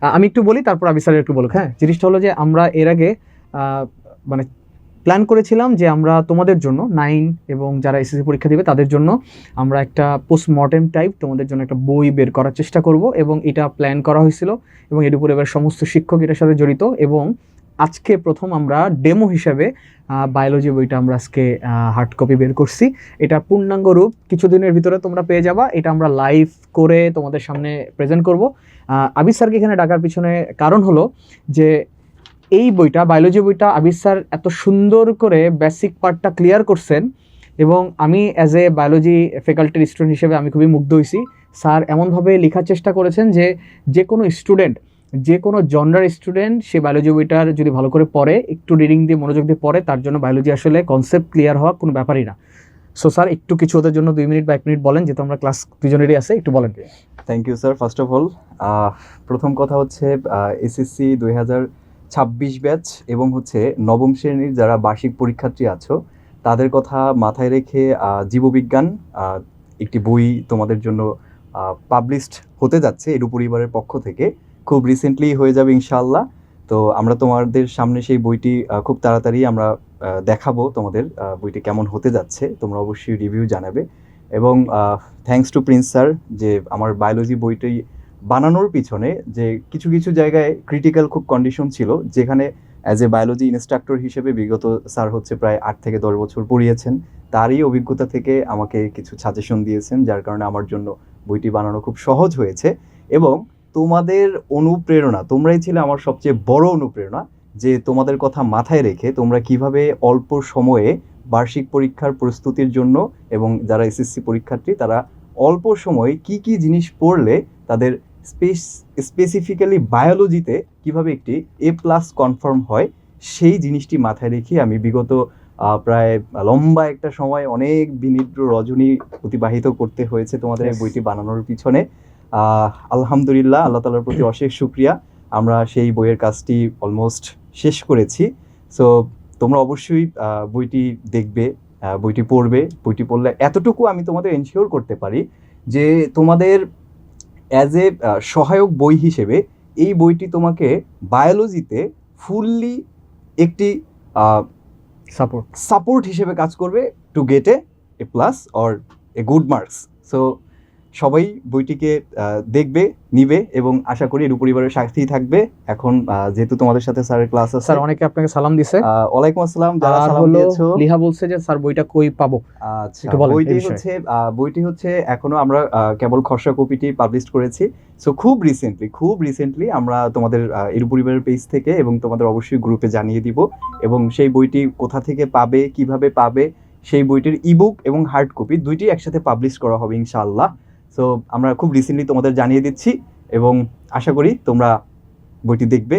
আমি একটু বলি, তারপর আবির স্যার একটু বলুক। হ্যাঁ, জিনিসটা হলো যে আমরা এর আগে মানে প্ল্যান করেছিলাম যে আমরা তোমাদের জন্য 9 এবং যারা এসএসসি পরীক্ষা দিবে তাদের জন্য আমরা একটা পোস্টমর্টেম টাইপ তোমাদের জন্য একটা বই বের করার চেষ্টা করব, এবং এটা প্ল্যান করা হয়েছিল এবং এর উপরে এবার সমস্ত শিক্ষক এটার সাথে জড়িত। এবং আজকে প্রথম আমরা ডেমো হিসাবে বায়োলজি বইটা আমরা আজকে হার্ড কপি বের করছি। এটা পূর্ণাঙ্গ রূপ কিছুদিনের ভিতরে তোমরা পেয়ে যাবা। এটা আমরা লাইভ করে তোমাদের সামনে প্রেজেন্ট করব। আবির স্যারকে এখানে ডাকার পিছনে কারণ হলো যে এই বইটা, বায়োলজি বইটা আবির স্যার এত সুন্দর করে বেসিক পার্টটা ক্লিয়ার করছেন, এবং আমি অ্যাজ এ বায়োলজি ফ্যাকাল্টির স্টুডেন্ট হিসেবে আমি খুবই মুগ্ধ হয়েছি। স্যার এমনভাবে লেখার চেষ্টা করেছেন যে যে কোনো স্টুডেন্ট, যে কোনো জনরার স্টুডেন্ট সে বায়োলজি বইটার যদি ভালো করে পড়ে, একটু রিডিং দিয়ে মনোযোগ দিয়ে পড়ে, তার জন্য বায়োলজি আসলে কনসেপ্ট ক্লিয়ার হওয়া কোনো ব্যাপারই না। সো স্যার একটু কিছু ওদের জন্য 2 মিনিট বা 1 মিনিট বলেন, যেহেতু আমরা ক্লাস দুজনেরই আছে, একটু বলেন। Thank you sir. First of all প্রথম কথা হচ্ছে এসএসসি 2026 ব্যাচ এবং হচ্ছে নবম শ্রেণীর যারা বার্ষিক পরীক্ষার্থী আছো তাদের কথা মাথায় রেখে জীববিজ্ঞান একটি বই তোমাদের জন্য পাবলিশড হতে যাচ্ছে এডু পরিবারের পক্ষ থেকে। খুব রিসেন্টলি হয়ে যাবে ইনশাআল্লাহ। তো আমরা তোমাদের সামনে সেই বইটি খুব তাড়াতাড়ি আমরা দেখাবো তোমাদের বইটি কেমন হতে যাচ্ছে। তোমরা অবশ্যই রিভিউ জানাবে। এবং থ্যাঙ্কস টু প্রিন্স স্যার যে আমার বায়োলজি বইটি বানানোর পিছনে যে কিছু কিছু জায়গায় ক্রিটিক্যাল খুব কন্ডিশন ছিল, যেখানে অ্যাজ এ বায়োলজি ইনস্ট্রাক্টর হিসেবে বিগত স্যার হচ্ছে প্রায় 8 থেকে 10 বছর পড়িয়েছেন। তারই অভিজ্ঞতা থেকে আমাকে কিছু সাজেশন দিয়েছেন, যার কারণে আমার জন্য বইটি বানানো খুব সহজ হয়েছে। এবং তোমাদের অনুপ্রেরণা, তোমরাই ছিলে আমার সবচেয়ে বড় অনুপ্রেরণা, যে তোমাদের কথা মাথায় রেখে তোমরা কিভাবে অল্প সময়ে বার্ষিক পরীক্ষার প্রস্তুতির জন্য এবং যারা এসএসসি পরীক্ষার্থী তারা অল্প সময়ে কি কি জিনিস পড়লে তাদের স্পেসিফিক্যালি বায়োলজিতে কিভাবে একটি A+ কনফার্ম হয়, সেই জিনিসটি মাথায় রেখে আমি বিগত প্রায় লম্বা একটা সময় অনেক বিনিদ্র রজনী অতিবাহিত করতে হয়েছে তোমাদের এই বইটি বানানোর পিছনে। আলহামদুলিল্লাহ, আল্লাহ তাআলার প্রতি অশেষ শুকরিয়া, আমরা সেই বইয়ের কাজটি অলমোস্ট শেষ করেছি। সো তোমরা অবশ্যই বইটি দেখবে, বইটি পড়বে। বইটি পড়লে এতটুকু আমি তোমাদের এনশিওর করতে পারি যে তোমাদের অ্যাজ এ সহায়ক বই হিসেবে এই বইটি তোমাকে বায়োলজিতে ফুললি একটি সাপোর্ট হিসেবে কাজ করবে to get A+ or a good marks. So সবাই বইটিকে দেখবে, নিবে এবং আশা করি এডু পরিবারের সাথেই থাকবে। এখন যেহেতু তোমাদের সাথে স্যারের ক্লাস আছে, স্যার অনেকে আপনাকে সালাম দিছে। ওয়ালাইকুম আসসালাম। যারা সালাম দিয়েছো, লিহা বলছে যে স্যার বইটা কই পাবো। আচ্ছা, বইটি হচ্ছে এখনো আমরা কেবল খসড়া কপিটি পাবলিশ করেছি। সো খুব রিসেন্টলি আমরা তোমাদের এডু পরিবারের পেজ থেকে এবং তোমাদের অবশ্যই গ্রুপে জানিয়ে দিব। এবং সেই বইটি কোথা থেকে পাবে, কিভাবে পাবে, সেই বইটির ইবুক এবং হার্ড কপি দুইটি একসাথে পাবলিশ করা হবে ইনশাআল্লাহ। সো আমরা খুব রিসেন্টলি তোমাদের জানিয়ে দিচ্ছি এবং আশা করি তোমরা বইটি দেখবে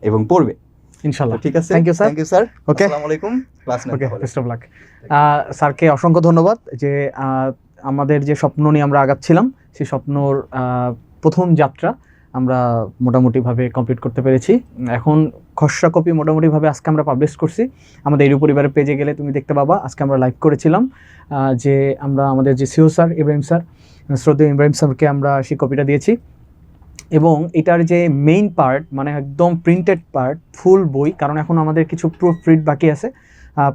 এবং পড়বে ইনশাআল্লাহ। ঠিক আছে, থ্যাংক ইউ স্যার। ওকে, আসসালামু আলাইকুম। ওকে, বেস্ট অফ লাক। স্যারকে অসংখ্য ধন্যবাদ যে আমাদের যে স্বপ্ন নিয়ে আমরা আগাচ্ছিলাম সেই স্বপ্নর প্রথম যাত্রা আমরা মোটামুটিভাবে কমপ্লিট করতে পেরেছি। এখন খসড়া কপি মোটামুটিভাবে আজকে আমরা পাবলিশ করছি। আমাদের এডু পরিবারের পেজে গেলে তুমি দেখতে পাবা, আজকে আমরা লাইভ করেছিলাম যে আমরা আমাদের যে সিও স্যার ইব্রাহিম স্যার, শ্রদ্ধেয় ইব্রাহিম স্যারকে আমরা সেই কপিটা দিয়েছি। এবং এটার যে মেইন পার্ট, মানে একদম প্রিন্টেড পার্ট, ফুল বই, কারণ এখন আমাদের কিছু প্রুফ রিড বাকি আছে।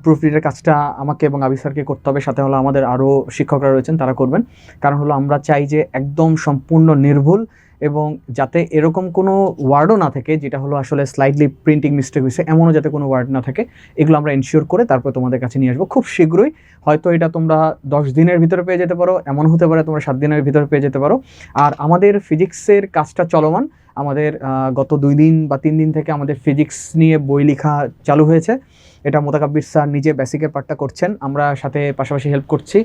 প্রুফ রিডের কাজটা আমাকে এবং আবির স্যারকে করতে হবে, সাথে হলো আমাদের আরও শিক্ষকরা রয়েছেন তারা করবেন। কারণ হলো আমরা চাই যে একদম সম্পূর্ণ নির্ভুল, এবং যাতে এরকম কোনো ওয়ার্ডও না থাকে যেটা হলো আসলে স্লাইডলি প্রিন্টিং মিস্টেক হয়েছে, এমনও যাতে কোনো ওয়ার্ড না থাকে। এগুলো আমরা এনশিওর করে তারপর তোমাদের কাছে নিয়ে আসবো খুব শীঘ্রই। হয়তো এটা তোমরা 10 দিনের ভিতরে পেয়ে যেতে পারো, এমন হতে পারে তোমরা 7 দিনের ভিতরে পেয়ে যেতে পারো। আর আমাদের ফিজিক্সের কাজটা চলমান। আমাদের গত 2 দিন বা 3 দিন থেকে আমাদের ফিজিক্স নিয়ে বই লেখা চালু হয়েছে। এটা মোতাকাব্বির স্যার নিজে বেসিকের পার্টটা করছেন, আমরা সাথে পাশাপাশি হেল্প করছি।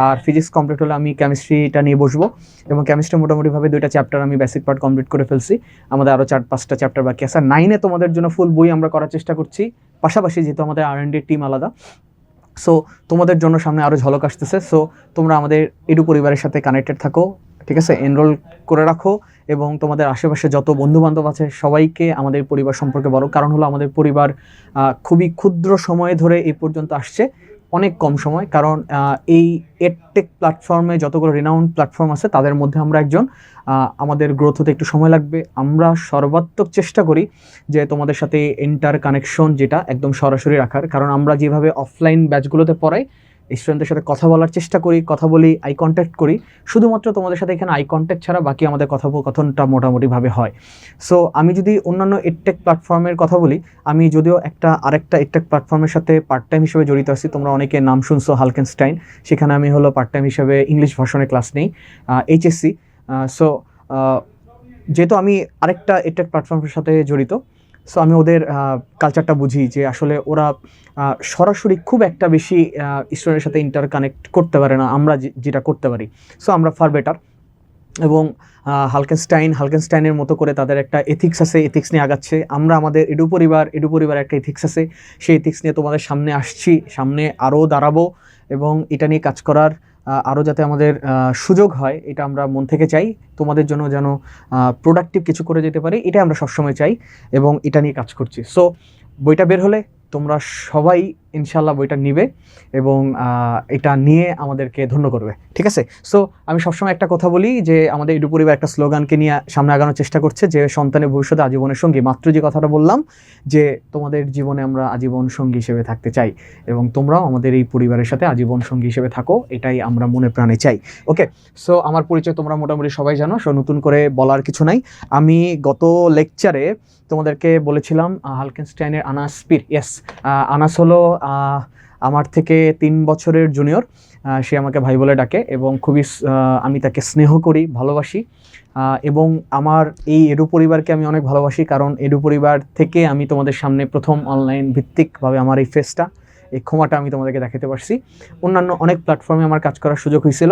আর ফিজিক্স কমপ্লিট হলে আমি কেমিস্ট্রিটা নিয়ে বসবো, এবং কেমিস্ট্রি মোটামুটিভাবে 2টা চ্যাপ্টার আমি বেসিক পার্ট কমপ্লিট করে ফেলছি। আমাদের আরও 4-5টা চ্যাপ্টার বাকি আছে। 9-এ তোমাদের জন্য ফুল বই আমরা করার চেষ্টা করছি, পাশাপাশি যেহেতু আমাদের R&D টিম আলাদা। সো তোমাদের জন্য সামনে আরও ঝলক আসতেছে। সো তোমরা আমাদের এডু পরিবারের সাথে কানেক্টেড থাকো, ঠিক আছে, এনরোল করে রাখো, এবং তোমাদের আশেপাশে যত বন্ধুবান্ধব আছে সবাইকে আমাদের পরিবার সম্পর্কে বলো। কারণ হলো আমাদের পরিবার খুবই ক্ষুদ্র সময়ে ধরে এই পর্যন্ত আসছে, অনেক কম সময়, কারণ এই এডটেক প্ল্যাটফর্মে যতগুলো রিনাউন্ড প্ল্যাটফর্ম আছে তাদের মধ্যে আমরা একজন। আমাদের গ্রোথ হতে একটু সময় লাগবে। আমরা সর্বাত্মক চেষ্টা করি যে তোমাদের সাথে ইন্টার কানেকশন যেটা একদম সরাসরি রাখার, কারণ আমরা যেভাবে অফলাইন ব্যাচগুলোতে পড়াই, স্টুডেন্টদের সাথে কথা বলার চেষ্টা করি, কথা বলি, আই কন্ট্যাক্ট করি, শুধুমাত্র তোমাদের সাথে এখানে আই কন্ট্যাক্ট ছাড়া বাকি আমাদের কথোপকথনটা মোটামুটিভাবে হয়। সো আমি যদি অন্যান্য এডটেক প্ল্যাটফর্মের কথা বলি, আমি যদিও আরেকটা এডটেক প্ল্যাটফর্মের সাথে পার্ট টাইম হিসেবে জড়িত আছি, তোমরা অনেকে নাম শুনছো হালকেনস্টাইন, সেখানে আমি হলো পার্ট টাইম হিসেবে ইংলিশ ভার্সনে ক্লাস নেই, এইচএসসি। সো যেহেতু আমি আরেকটা এডটেক প্ল্যাটফর্মের সাথে জড়িত, সো আমি ওদের কালচারটা বুঝি যে আসলে ওরা সরাসরি খুব একটা বেশি স্টুডেন্টের সাথে ইন্টার কানেক্ট করতে পারে না, আমরা যেটা করতে পারি। সো আমরা ফার বেটার। এবং হালকেনস্টাইনের মতো করে তাদের একটা এথিক্স আছে, এথিক্স নিয়ে আগাচ্ছে। আমরা আমাদের এডু পরিবার একটা এথিক্স আছে, সেই এথিক্স নিয়ে তোমাদের সামনে আসছি, সামনে আরও দাঁড়াবো এবং এটা নিয়ে কাজ করার আরও যাতে আমাদের সুযোগ হয়, এটা আমরা মন থেকে চাই। তোমাদের জন্য যেন প্রোডাক্টিভ কিছু করে যেতে পারি, এটা আমরা সবসময় চাই এবং এটা নিয়ে কাজ করছি। সো বইটা বের হলে তোমরা সবাই ইনশাল্লাহ বইটা নিবে এবং এটা নিয়ে আমাদেরকে ধন্য করবে, ঠিক আছে? সো আমি সবসময় একটা কথা বলি যে আমাদের এডু পরিবার একটা স্লোগানকে নিয়ে সামনে আগানোর চেষ্টা করছে যে সন্তানের ভবিষ্যতে আজীবনের সঙ্গী। মাত্র যে কথাটা বললাম যে তোমাদের জীবনে আমরা আজীবন সঙ্গী হিসেবে থাকতে চাই এবং তোমরাও আমাদের এই পরিবারের সাথে আজীবন সঙ্গী হিসেবে থাকো, এটাই আমরা মনে প্রাণে চাই। ওকে, সো আমার পরিচয় তোমরা মোটামুটি সবাই জানো, সো নতুন করে বলার কিছু নাই। আমি গত লেকচারে তোমাদেরকে বলেছিলাম হালকেনস্টাইনের আনাস পীর। ইয়েস, আনাস হলো আমার থেকে 3 বছরের জুনিয়র। সে আমাকে ভাই বলে ডাকে এবং খুবই আমি তাকে স্নেহ করি, ভালোবাসি। এবং আমার এই এডু পরিবারকে আমি অনেক ভালোবাসি, কারণ এডু পরিবার থেকে আমি তোমাদের সামনে প্রথম অনলাইন ভিত্তিকভাবে আমার এই ফেসটা, এই ক্ষমাটা আমি তোমাদেরকে দেখাতে পারছি। অন্যান্য অনেক প্ল্যাটফর্মে আমার কাজ করার সুযোগ হয়েছিল,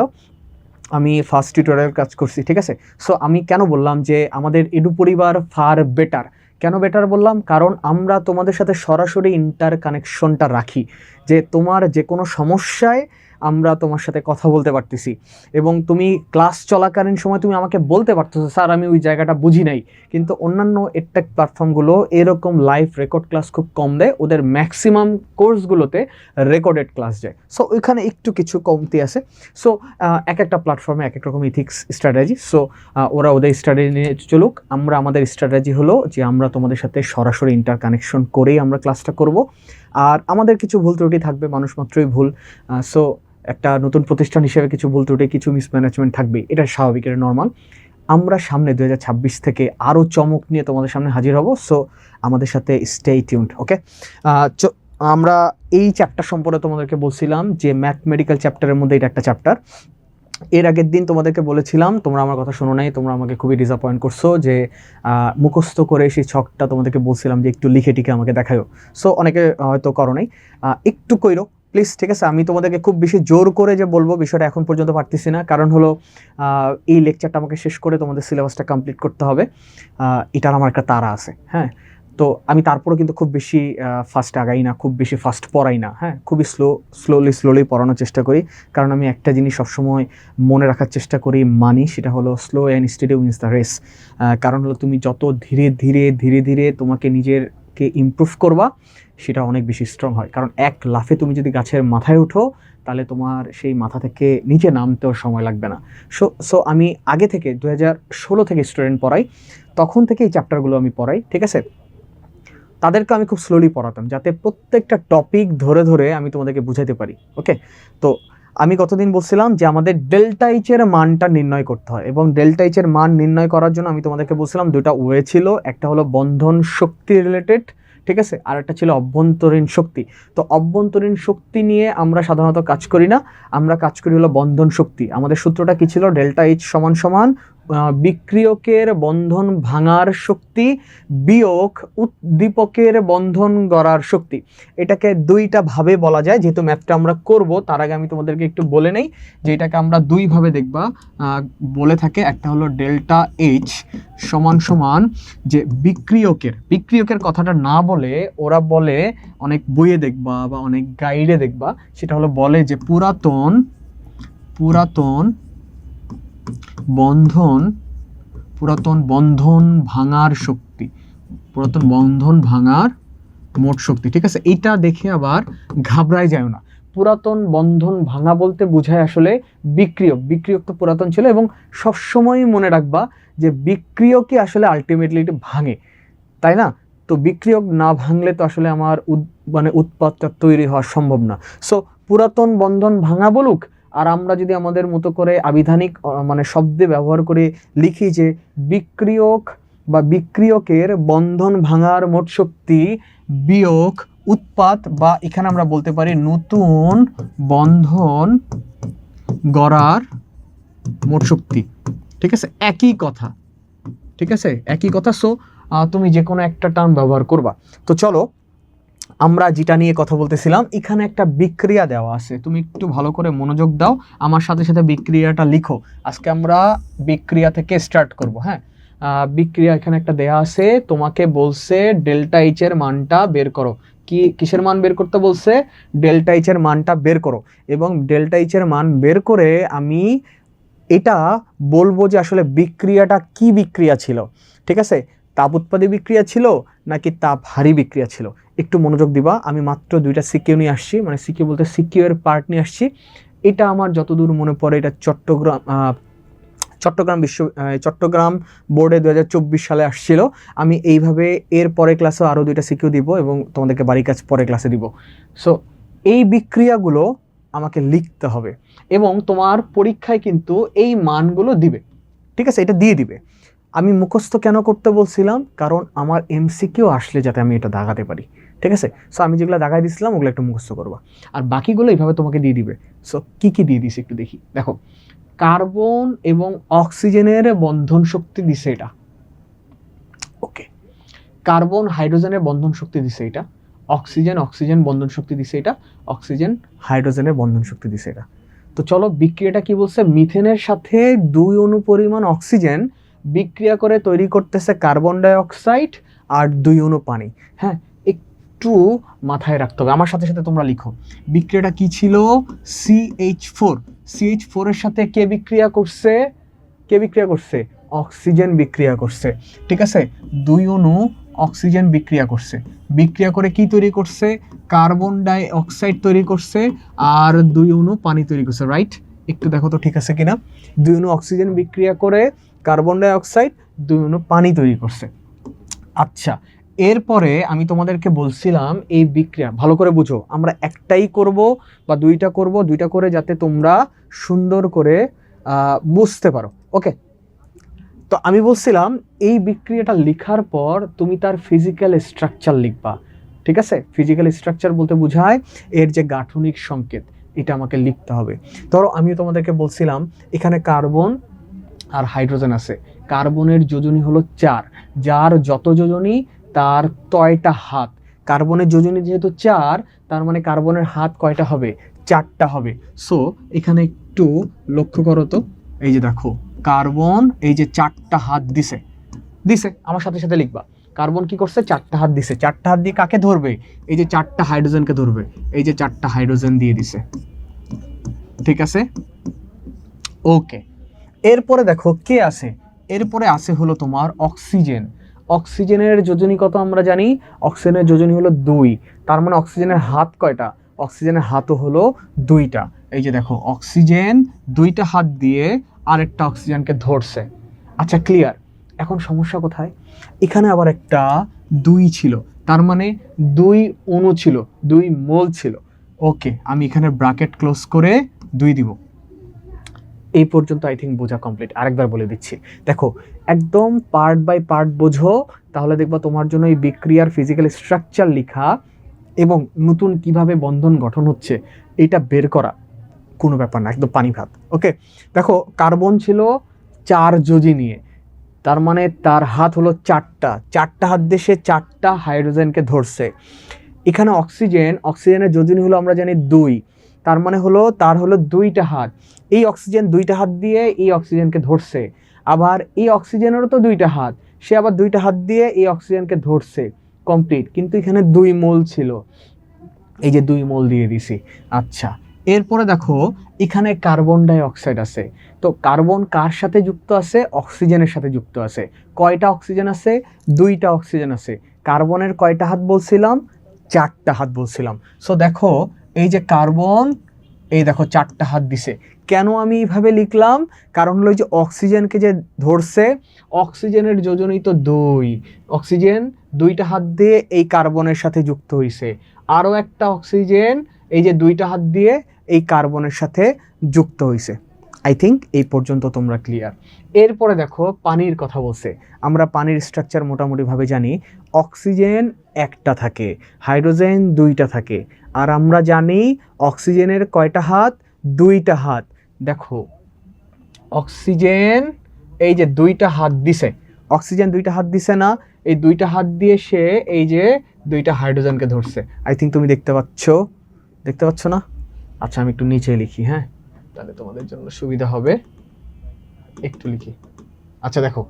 আমি ফার্স্ট টিউটোরিয়াল কাজ করছি, ঠিক আছে? সো আমি কেন বললাম যে আমাদের এডু পরিবার ফার বেটার, কেন বেটার বললাম? কারণ আমরা তোমাদের সাথে সরাসরি ইন্টার কানেকশনটা রাখি, যে তোমার যে কোনো সমস্যায় আমরা তোমার সাথে কথা বলতে পারতেছি এবং তুমি ক্লাস চলাকালীন সময় তুমি আমাকে বলতে পারতেছো স্যার আমি ওই জায়গাটা বুঝি নাই। কিন্তু অন্যান্য এডটেক প্ল্যাটফর্মগুলো এরকম লাইভ রেকর্ড ক্লাস খুব কম দেয়, ওদের ম্যাক্সিমাম কোর্সগুলোতে রেকর্ডেড ক্লাস যায়। সো ওইখানে একটু কিছু কমতি আছে। সো এক একটা প্ল্যাটফর্মে এক এক রকম ইথিক্স স্ট্র্যাটেজি। সো ওরা ওদের স্ট্র্যাটেজি নিয়ে চলুক, আমরা আমাদের স্ট্র্যাটেজি হলো যে আমরা তোমাদের সাথে সরাসরি ইন্টার কানেকশন করেই আমরা ক্লাসটা করব। আর আমাদের কিছু ভুল ত্রুটি থাকবে, মানুষ মাত্রই ভুল। সো একটা নতুন প্রতিষ্ঠান হিসেবে কিছু ভুল ত্রুটি, কিছু মিসম্যানেজমেন্ট থাকবে, এটা স্বাভাবিক, এটা নর্মাল। আমরা সামনে 2026 থেকে আরও চমক নিয়ে তোমাদের সামনে হাজির হব। সো আমাদের সাথে স্টে টিউনড। ওকে, আমরা এই চ্যাপ্টার সম্পর্কে তোমাদেরকে বলছিলাম যে ম্যাথমেটিক্যাল চ্যাপ্টারের মধ্যে এটা একটা চ্যাপ্টার। এর আগের দিন তোমাদেরকে বলেছিলাম, তোমরা আমার কথা শোনো নাই, তোমরা আমাকে খুবই ডিসঅ্যাপয়েন্ট করছো যে মুখস্থ করে সেই ছকটা তোমাদেরকে বলছিলাম যে একটু লিখে টিকে আমাকে দেখায়ও। সো অনেকে হয়তো করো নাই, একটু কইরো প্লিজ, ঠিক আছে? আমি তোমাদেরকে খুব বেশি জোর করে যে বলবো বিষয়টা এখন পর্যন্ত পারতেছি না, কারণ হলো এই লেকচারটা আমাকে শেষ করে তোমাদের সিলেবাসটা কমপ্লিট করতে হবে, এটার আমার একটা তাড়া আছে। হ্যাঁ, তো আমি তারপরেও কিন্তু খুব বেশি ফাস্ট আগাই না, খুব বেশি ফাস্ট পড়াই না। হ্যাঁ, খুবই স্লোলি পড়ানোর চেষ্টা করি, কারণ আমি একটা জিনিস সবসময় মনে রাখার চেষ্টা করি, মানি, সেটা হলো slow and steady wins the race. কারণ হলো তুমি যত ধীরে ধীরে তোমাকে নিজেরকে ইমপ্রুভ করবা, সেটা অনেক বেশি স্ট্রং হয়। কারণ এক লাফে তুমি যদি গাছের মাথায় উঠো, তাহলে তোমার সেই মাথা থেকে নিচে নামতেও সময় লাগবে না। সো আমি আগে থেকে 2016 থেকে স্টুডেন্ট পড়াই, তখন থেকে এই চ্যাপ্টারগুলো আমি পড়াই, ঠিক আছে? তাদেরকে আমি খুব স্লোলি পড়াতাম, যাতে প্রত্যেকটা টপিক ধরে আমি তোমাদেরকে বুঝাতে পারি। ওকে, তো আমি গতদিন বলছিলাম যে আমাদের ডেল্টা এইচের মানটা নির্ণয় করতে হয়, এবং ডেল্টা এইচের মান নির্ণয় করার জন্য আমি তোমাদেরকে বলছিলাম দুটা ওয়ে ছিল, একটা হলো বন্ধন শক্তি রিলেটেড, ঠিক আছে, আর একটা ছিল অভ্যন্তরীণ শক্তি। তো অভ্যন্তরীণ শক্তি নিয়ে আমরা সাধারণত কাজ করি না, আমরা কাজ করি হলো বন্ধন শক্তি। আমাদের সূত্রটা কি ছিল? ডেল্টা এইচ সমান বিক্রিয়কের বন্ধন ভাঙার শক্তি বিয়োগ উদ্দীপকের বন্ধন গড়ার শক্তি। এটাকে দুইটা ভাবে বলা যায়, যেহেতু ম্যাথটা আমরা করব তার আগে আমি তোমাদেরকে একটু বলে নেই যে এটাকে আমরা দুইভাবে দেখবা বলে থাকে। একটা হলো ডেল্টা এইচ সমান যে বিক্রিয়কের কথাটা না বলে ওরা বলে, অনেক বইয়ে দেখবা বা অনেক গাইডে দেখবা, সেটা হলো বলে যে পুরাতন বন্ধন ভাঙার শক্তি, পুরাতন বন্ধন ভাঙার মোট শক্তি, ঠিক আছে? এইটা দেখে আবার ঘাবড়ায় যায় না। পুরাতন বন্ধন ভাঙা বলতে বোঝায় আসলে বিক্রিয়ক। বিক্রিয়ক তো পুরাতন ছিল, এবং সবসময়ই মনে রাখবা যে বিক্রিয়কই আসলে আলটিমেটলি ভাঙে, তাই না? তো বিক্রিয়ক না ভাঙলে তো আসলে আমার মানে উৎপাদটা তৈরি হওয়া সম্ভব না। সো পুরাতন বন্ধন ভাঙা বলুক, আর আমরা যদি আমাদের মতো করে আবিধানিক মানে শব্দে ব্যবহার করে লিখি যে বিক্রিয়ক বা বিক্রিয়কের বন্ধন ভাঙার মোট শক্তি বিয়োগ উৎপাদ, বা এখানে আমরা বলতে পারি নতুন বন্ধন গড়ার মোট শক্তি। ঠিক আছে, একই কথা, ঠিক আছে, একই কথা। সো তুমি যে কোনো একটা টার্ম ব্যবহার করবা। তো চলো আমরা যেটা নিয়ে কথা বলতেছিলাম, এখানে একটা বিক্রিয়া দেওয়া আছে, তুমি একটু ভালো করে মনোযোগ দাও, আমার সাথে সাথে বিক্রিয়াটা লিখো। আজকে আমরা বিক্রিয়া থেকে স্টার্ট করব। হ্যাঁ, বিক্রিয়া এখানে একটা দেয়া আছে, তোমাকে বলছে ডেল্টা এইচ এর মানটা বের করো। কিসের মান বের করতে বলছে? ডেল্টা এইচ এর মানটা বের করো। এবং ডেল্টা এইচ এর মান বের করে আমি এটা বলবো যে আসলে বিক্রিয়াটা কি বিক্রিয়া ছিল। ঠিক আছে, তাপ উৎপাদী বিক্রিয়া ছিল নাকি তাপ হারি বিক্রিয়া ছিল? একটু মনোযোগ দিবা। আমি মাত্র 2টা সিকিউ নিয়ে আসছি, মানে সিকিউ বলতে সিকিউ এর পার্ট নিয়ে আসছি। এটা আমার যতদূর মনে পড়ে এটা চট্টগ্রাম বোর্ডে 2024 সালে আসছিল। আমি এইভাবে এর পরে ক্লাসে আরও 2টা সিকিউ দিব এবং তোমাদেরকে বাড়ির কাজ পরে ক্লাসে দিব। সো এই বিক্রিয়াগুলো আমাকে লিখতে হবে, এবং তোমার পরীক্ষায় কিন্তু এই মানগুলো দিবে। ঠিক আছে, এটা দিয়ে দিবে। আমি মুখস্থ কেন করতে বলছিলাম? কারণ আমার এমসিকিউ আসলে যাতে আমি এটা দাগাতে পারি। ঠিক আছে, সো আমি যেগুলো দাগাই দিছিলাম ওগুলো একটু মুখস্থ করবা, আর বাকিগুলো এইভাবে তোমাকে দিয়ে দিবে। সো কি কি দিয়ে দিছে একটু দেখি। দেখো, কার্বন এবং অক্সিজেনের বন্ধন শক্তি দিছে এটা। ওকে, কার্বন হাইড্রোজেনের বন্ধন শক্তি দিছে এটা। অক্সিজেন বন্ধন শক্তি দিছে এটা। অক্সিজেন হাইড্রোজেনের বন্ধন শক্তি দিছে এটা। তো চলো বিক্রিয়াটা কি বলছে। মিথেনের সাথে 2 অণু পরিমাণ অক্সিজেন বিক্রিয়া করে তৈরি করতেছে কার্বন ডাই অক্সাইড আর 2 অণু পানি। হ্যাঁ, একটু মাথায় রাখতে হবে, আমার সাথে সাথে তোমরা লিখো। বিক্রিয়াটা কি ছিল? CH4 এর সাথে কে বিক্রিয়া করছে? অক্সিজেন বিক্রিয়া করছে। ঠিক আছে, 2 অণু অক্সিজেন বিক্রিয়া করছে। বিক্রিয়া করে কি তৈরি করছে? কার্বন ডাই অক্সাইড তৈরি করছে, আর 2 অণু পানি তৈরি করছে। রাইট, একটু দেখো তো ঠিক আছে কিনা। 2 অণু অক্সিজেন বিক্রিয়া করে কার্বন ডাই অক্সাইড, 2 অণু পানি তৈরি করছে। আচ্ছা, এরপরে আমি তোমাদেরকে বলছিলাম এই বিক্রিয়া ভালো করে বুঝো। আমরা একটাই করব বা 2টা করব, 2টা করে যাতে তোমরা সুন্দর করে বুঝতে পারো। ওকে, তো আমি বলছিলাম এই বিক্রিয়াটা লেখার পর তুমি তার ফিজিক্যাল স্ট্রাকচার লিখবা। ঠিক আছে, ফিজিক্যাল স্ট্রাকচার বলতে বোঝায় এর যে গাঠনিক সংকেত, এটা আমাকে লিখতে হবে। ধরো আমি তোমাদেরকে বলছিলাম এখানে কার্বন আর হাইড্রোজেন আছে। কার্বনের যোজনী হলো 4, যার যত যোজনী তার তয়টা হাত। কার্বনের যোজনী যেহেতু 4, তার মানে কার্বনের হাত কয়টা হবে? 4টা হবে। সো এখানে একটু লক্ষ্য করো তো, এই যে দেখো কার্বন এই যে 4টা হাত দিছে। আমার সাথে সাথে লিখবা। কার্বন কি করছে? 4টা হাত দিছে। 4টা হাত দিয়ে কাকে ধরবে? এই যে 4টা হাইড্রোজেনকে ধরবে। এই যে 4টা হাইড্রোজেন দিয়ে দিছে। ঠিক আছে, ওকে। এরপরে দেখো কে আছে? এরপরে আছে হলো তোমার অক্সিজেন। অক্সিজেনের যোজনী কত আমরা জানি? অক্সিজেনের যোজনী হলো 2। তার মানে অক্সিজেনের হাত কয়টা? অক্সিজেনের হাতও হলো 2টা। এই যে দেখো অক্সিজেন 2টা হাত দিয়ে আরেকটা অক্সিজেনকে ধরছে। আচ্ছা, ক্লিয়ার। এখন সমস্যা কোথায়? এখানে আবার একটা 2 ছিল, তার মানে 2 অণু ছিল, 2 মোল ছিল। ওকে, আমি এখানে ব্র্যাকেট ক্লোজ করে 2 দিব। এই পর্যন্ত আই থিঙ্ক বোঝা কমপ্লিট। আরেকবার বলে দিচ্ছি, দেখো একদম পার্ট বাই পার্ট বোঝো, তাহলে দেখবা তোমার জন্য এই বিক্রিয়ার ফিজিক্যাল স্ট্রাকচার লেখা এবং নতুন কিভাবে বন্ধন গঠন হচ্ছে এটা বের করা কোনো ব্যাপার না, একদম পানি ভাত। ওকে, দেখো কার্বন ছিল 4 যোজি নিয়ে, তার মানে তার হাত হলো 4টা হাত দিয়ে সে 4টা হাইড্রোজেনকে ধরছে। এখানে অক্সিজেনের যোজনী হলো আমরা জানি 2, তার মানে হলো তার হলো 2টা হাত। এই অক্সিজেন 2টা হাত দিয়ে এই অক্সিজেনকে ধরছে, আবার এই অক্সিজেনেরও তো 2টা হাত, সে আবার 2টা হাত দিয়ে এই অক্সিজেনকে ধরছে। কমপ্লিট, কিন্তু এখানে 2 মোল ছিল, এই যে 2 মোল দিয়ে দিছি। আচ্ছা, এরপরে দেখো এখানে কার্বন ডাই অক্সাইড আছে। তো কার্বন কার সাথে যুক্ত আছে? অক্সিজেনের সাথে যুক্ত আছে। কয়টা অক্সিজেন আছে? 2টা অক্সিজেন আছে। কার্বনের কয়টা হাত বলছিলাম? 4টা হাত বলছিলাম। সো দেখো এই যে কার্বন, এই দেখো 4টা হাত দিছে। কেন আমি এইভাবে লিখলাম? কারণ হলো যে অক্সিজেনকে যে ধরছে, অক্সিজেনের যোজনই তো 2, অক্সিজেন 2টা হাত দিয়ে এই কার্বনের সাথে যুক্ত হইছে, আরও একটা অক্সিজেন এই যে 2টা হাত দিয়ে এই কার্বনের সাথে যুক্ত হইছে। আই থিঙ্ক এই পর্যন্ত তোমরা ক্লিয়ার। এরপরে দেখো পানির কথা বলছে। আমরা পানির স্ট্রাকচার মোটামুটিভাবে জানি, অক্সিজেন একটা থাকে, হাইড্রোজেন 2টা থাকে, আর আমরা জানি অক্সিজেনের কয়টা হাত? 2টা হাত। দেখো অক্সিজেন এই যে 2টা হাত দিছে, অক্সিজেন 2টা হাত দিছে না, এই 2টা হাত দিয়ে সে এই যে 2টা হাইড্রোজেনকে ধরছে। আই থিঙ্ক তুমি দেখতে পাচ্ছ না? আচ্ছা আমি একটু নিচে লিখি, হ্যাঁ তাহলে তোমাদের জন্য সুবিধা হবে, একটু লিখি। আচ্ছা দেখো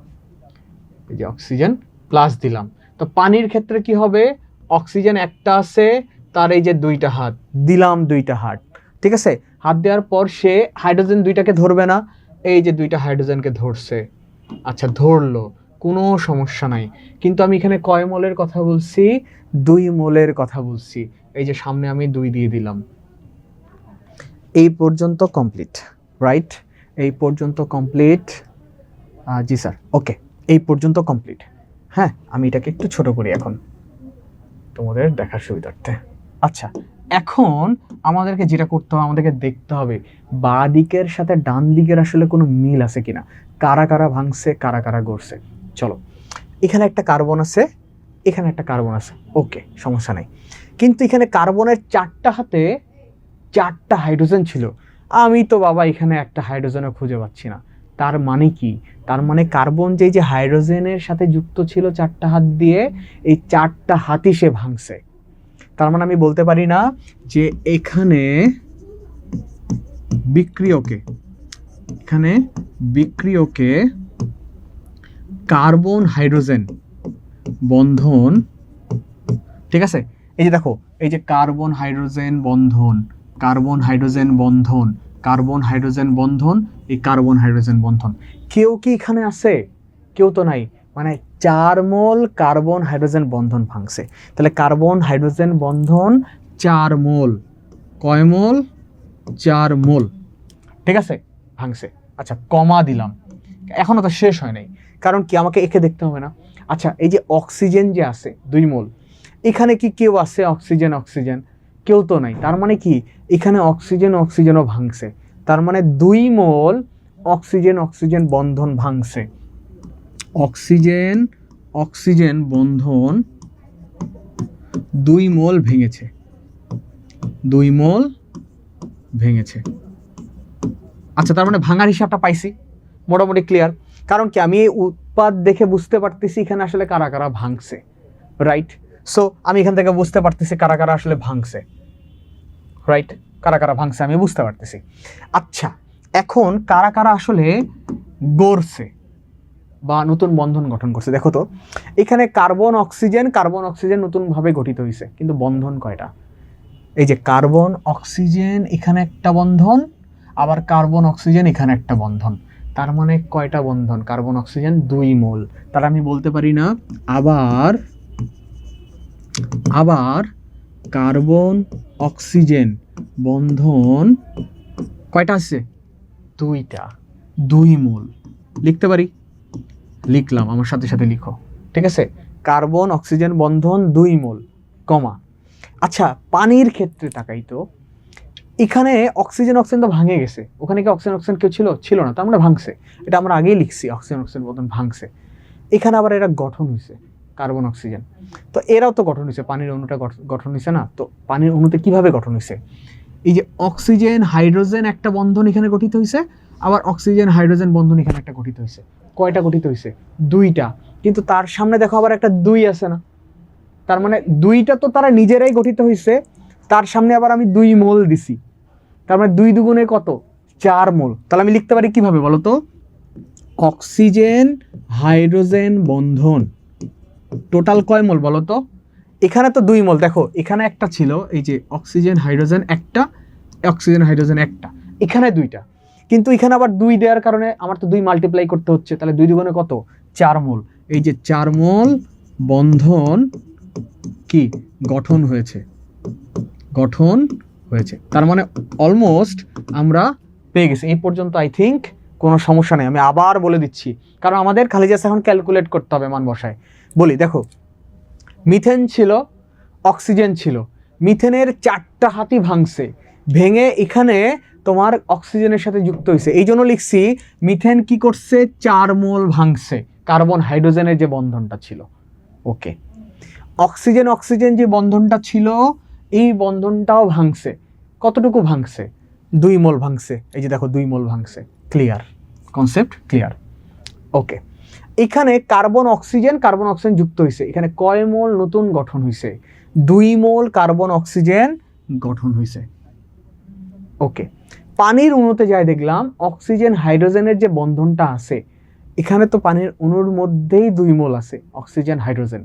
এই যে অক্সিজেন প্লাস দিলাম, তো পানির ক্ষেত্রে কি হবে? অক্সিজেন একটা আছে, তার এই যে 2টা হাত দিলাম, 2টা হাত, ঠিক আছে। হাত দেওয়ার পর সে হাইড্রোজেন 2টাকে ধরবে না, এই যে 2টা হাইড্রোজেনকে ধরছে। আচ্ছা ধরলো, কোনো সমস্যা নাই, কিন্তু আমি এখানে কয় মোলের কথা বলছি? 2 মোলের কথা বলছি। এই যে সামনে আমি 2 দিয়ে দিলাম। এই পর্যন্ত কমপ্লিট, রাইট? এই পর্যন্ত কমপ্লিট। জি স্যার, ওকে, এই পর্যন্ত কমপ্লিট। হ্যাঁ আমি এটাকে একটু ছোট করি এখন তোমাদের দেখার সুবিধার্থে। আচ্ছা এখন আমাদেরকে যেটা করতে হবে, আমাদেরকে দেখতে হবে বাঁ দিকের সাথে ডান দিকের আসলে কোনো মিল আছে কিনা, কারা কারা ভাঙছে, কারা কারা গড়ছে। চলো, এখানে একটা কার্বন আছে, এখানে একটা কার্বন আছে, ওকে সমস্যা নাই। কিন্তু এখানে কার্বনের 4টা হাতে 4টা হাইড্রোজেন ছিল, আমি তো বাবা এখানে একটা হাইড্রোজেনও খুঁজে পাচ্ছি না। তার মানে কি? তার মানে কার্বন যে হাইড্রোজেনের সাথে যুক্ত ছিল 4টা হাত দিয়ে, এই 4টা হাতই সে ভাঙছে। তার মানে আমি বলতে পারি না যে এখানে বিক্রিয়কে কার্বন হাইড্রোজেন বন্ধন, ঠিক আছে। এই যে দেখো, এই যে কার্বন হাইড্রোজেন বন্ধন, কার্বন হাইড্রোজেন বন্ধন, কার্বন হাইড্রোজেন বন্ধন, এই কার্বন হাইড্রোজেন বন্ধন, কেউ কি এখানে আছে? কেউ তো নাই, মানে 4 মোল কার্বন হাইড্রোজেন বন্ধন ভাঙছে। তাহলে কার্বন হাইড্রোজেন বন্ধন 4 মোল, কয় মোল? 4 মোল, ঠিক আছে, ভাঙছে। আচ্ছা কমা দিলাম, এখনো তো শেষ হয় নাই, কারণ কি আমাকে একে দেখতে হবে না। আচ্ছা এই যে অক্সিজেন যে আছে 2 মোল, এখানে কি কেউ আছে? অক্সিজেন কেউ তো নাই, তার মানে কি এখানে অক্সিজেনও ভাঙছে, তার মানে 2 মোল অক্সিজেন বন্ধন ভাঙছে। অক্সিজেন বন্ধন 2 মোল ভেঙেছে, 2 মোল ভেঙেছে। আচ্ছা তার মানে ভাঙার হিসাবটা পাইছি, মোটামুটি ক্লিয়ার। কারণ কি আমি এই উৎপাদ দেখে বুঝতে পারতেছি এখানে আসলে কারা কারা ভাঙছে, রাইট? সো আমি এখান থেকে বুঝতে পারতেছি কারা কারা আসলে ভাঙছে, রাইট? কারা কারা ভাঙছে আমি বুঝতে পারতেছি। আচ্ছা এখন কারা কারা আসলে গড়ছে বা নতুন বন্ধন গঠন করছে? দেখো তো এখানে কার্বন অক্সিজেন নতুনভাবে গঠিত হয়েছে, কিন্তু বন্ধন কয়টা? এই যে কার্বন অক্সিজেন এখানে একটা বন্ধন, আবার কার্বন অক্সিজেন এখানে একটা বন্ধন, তার মানে কয়টা বন্ধন? কার্বন অক্সিজেন 2 মোল। তাহলে আমি বলতে পারি না আবার কার্বন অক্সিজেন বন্ধন কয়টা আছে? 2টা, 2 মোল। লিখতে পারি? লিখলাম, আমার সাথে সাথে লিখো, ঠিক আছে। কার্বন অক্সিজেন বন্ধন 2 মোল, কমা। আচ্ছা পানির ক্ষেত্রে তাকাই তো, এখানে অক্সিজেন তো ভাঙে গেছে, ওখানে কি অক্সিজেন কেউ ছিল না, তার মানে ভাঙছে। এটা আমরা আগেই লিখছি, অক্সিজেন বন্ধন ভাঙছে। এখানে আবার এরা গঠন হয়েছে, কার্বন অক্সিজেন, তো এরাও তো গঠন হয়েছে, পানির অণুটা গঠন হয়েছে না? তো পানির অণুতে কিভাবে গঠন হয়েছে? এই যে অক্সিজেন হাইড্রোজেন একটা বন্ধন এখানে গঠিত হয়েছে, আবার অক্সিজেন হাইড্রোজেন বন্ধন এখানে একটা গঠিত হয়েছে। কয়টা গঠিত হয়েছে? 2টা, কিন্তু তার সামনে দেখো আবার একটা 2 আছে না? তার মানে 2টা তো তারা নিজেরাই গঠিত হয়েছে, তার সামনে আবার আমি 2 মোল দিছি, তার মানে 2 দুগুণে কত? 4 মোল। তাহলে আমি লিখতে পারি কিভাবে বলো তো? অক্সিজেন হাইড্রোজেন বন্ধন টোটাল কয় মোল বলো তো? এখানে তো 2 মোল, দেখো এখানে একটা ছিল, এই যে অক্সিজেন হাইড্রোজেন একটা, এখানে 2টা, কিন্তু এখানে আবার 2 দেওয়ার কারণে আমার তো 2 মাল্টিপ্লাই করতে হচ্ছে, তাহলে 2 দুগুণে কত? 4 মোল। এই যে 4 মোল বন্ধন কি গঠন হয়েছে, হয়েছে। তার মানে অলমোস্ট আমরা পেয়ে গেছি এই পর্যন্ত। আই থিঙ্ক কোনো সমস্যা নেই। আমি আবার বলে দিচ্ছি, কারণ আমাদের খালি জাস্ট এখন ক্যালকুলেট করতে হবে মান বসায়। বলি দেখো, মিথেন ছিল, অক্সিজেন ছিল, মিথেনের 4টা হাতি ভাঙছে, ভেঙে এখানে তোমার অক্সিজেনের সাথে যুক্ত হয়েছে। এই জন্য লিখছি মিথেন কি করছে, 4 মোল ভাঙছে কার্বন হাইড্রোজেনের যে বন্ধনটা ছিল। ওকে, অক্সিজেন অক্সিজেন যে বন্ধনটা ছিল এই বন্ধনটাও ভাঙছে। কতটুকু ভাঙছে, 2 মোল ভাঙছে। এই যে দেখো 2 মোল ভাঙছে। Clear, concept clear. ওকে, এখানে কার্বন অক্সিজেন যুক্ত হয়েছে, এখানে কয় মোল নতুন গঠন হয়েছে, 2 মোল কার্বন অক্সিজেন গঠন হয়েছে। ওকে, পানির অণুতে যাই দেখলাম অক্সিজেন হাইড্রোজেনের যে বন্ধনটা আছে, এখানে তো পানির অণুর মধ্যেই 2 মোল আছে অক্সিজেন হাইড্রোজেন,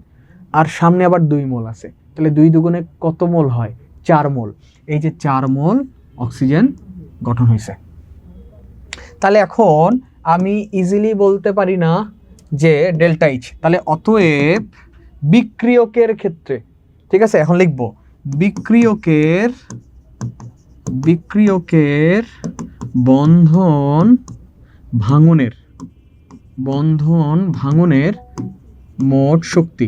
আর সামনে আবার 2 মোল আছে। তাহলে 2 দুগুণে কত মোল হয়, 4 মোল। এই যে 4 মোল অক্সিজেন গঠন হয়েছে। তাহলে এখন আমি ইজিলি বলতে পারি না যে ডেল্টা এইচ। তাহলে অতএব বিক্রিয়কের ক্ষেত্রে, ঠিক আছে, এখন লিখব বিক্রিয়কের বন্ধন ভাঙনের মোট শক্তি।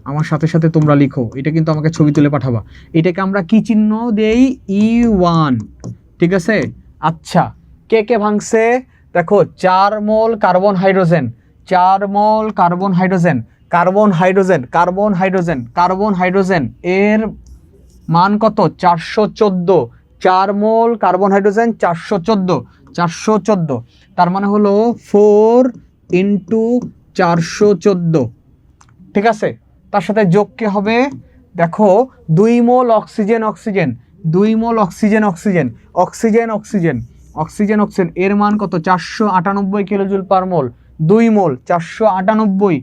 আমার সাথে সাথে তোমরা লিখো, এটা কিন্তু আমাকে ছবি তুলে পাঠাবা। এটাকে আমরা কি চিহ্ন দেই, E1, ঠিক আছে। আচ্ছা, কে কে ভাঙছে দেখো, 4 মোল কার্বন হাইড্রোজেন, 4 মোল কার্বন হাইড্রোজেন এর মান কত, 414। 4 মোল কার্বন হাইড্রোজেন 414, তার মানে হলো 4 × 414, ঠিক আছে। তার সাথে যোগ কে হবে, দেখো 2 মোল অক্সিজেন 2 মোল অক্সিজেন এর মান কত, 498 কিলোজুল পার মোল। 2 মোল 498,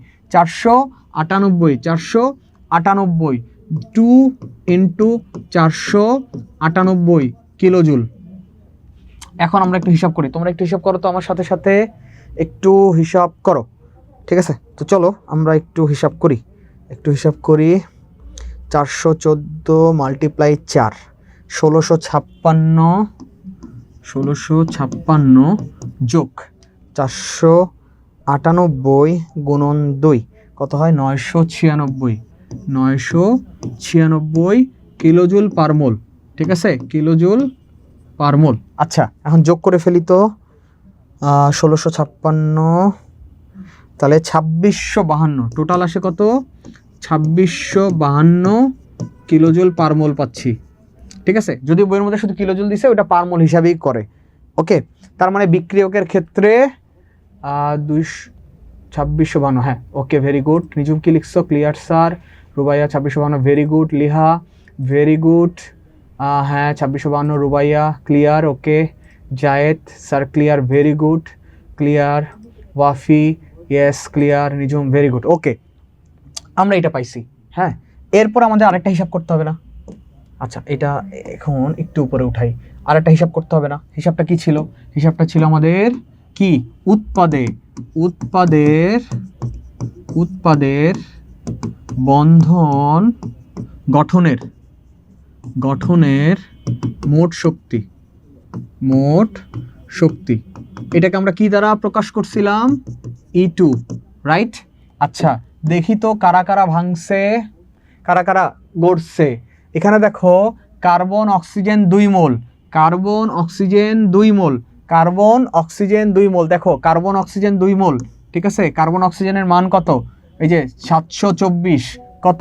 2 × 498 কিলোজুল। এখন আমরা একটু হিসাব করি, তোমরা একটু হিসাব করো তো আমার সাথে সাথে, একটু হিসাব করো, ঠিক আছে। তো চলো আমরা একটু হিসাব করি। 414 × 4, 1656 যোগ 498 গুণন 2 কত হয়, 996 কিলোজুল পার মোল, ঠিক আছে, কিলোজুল পার মোল। আচ্ছা, এখন যোগ করে ফেলি তো, 1656, তাহলে 2652, টোটাল আসে কত, 2652 কিলোজুল পার মোল পাচ্ছি, ঠিক আছে। যদি বইয়ের মধ্যে শুধু কিলোজুল দিছে, ওটা পার মোল হিসাবেই করে। ওকে, তার মানে বিক্রিয়কের ক্ষেত্রে 2652, হ্যাঁ, ওকে, ভেরি গুড। নিজুম কি লিখছো, clear sir. Rubaiya 2652, very good. Liha very good, হ্যাঁ 2652 Rubaiya, clear. Okay, Zayed sir clear, very good, clear. Wafi yes clear, Nijum very good. Okay, আমরা এটা পাইছি। হ্যাঁ, এরপর আমাদের আরেকটা হিসাব করতে হবে না? আচ্ছা, এটা এখন একটু উপরে উঠাই, আরেকটা হিসাব করতে হবে না? হিসাবটা কি ছিল, হিসাবটা ছিল আমাদের কি, উৎপাদের বন্ধন গঠনের মোট শক্তি। এটাকে আমরা কি দ্বারা প্রকাশ করছিলাম, E2, রাইট। আচ্ছা, দেখি তো কারা কারা ভাঙছে, কারা কারা গড়ছে। এখানে দেখো কার্বন অক্সিজেন 2 মোল, দেখো কার্বন অক্সিজেন 2 মোল, ঠিক আছে। কার্বন অক্সিজেনের মান কত, এই যে 724, কত,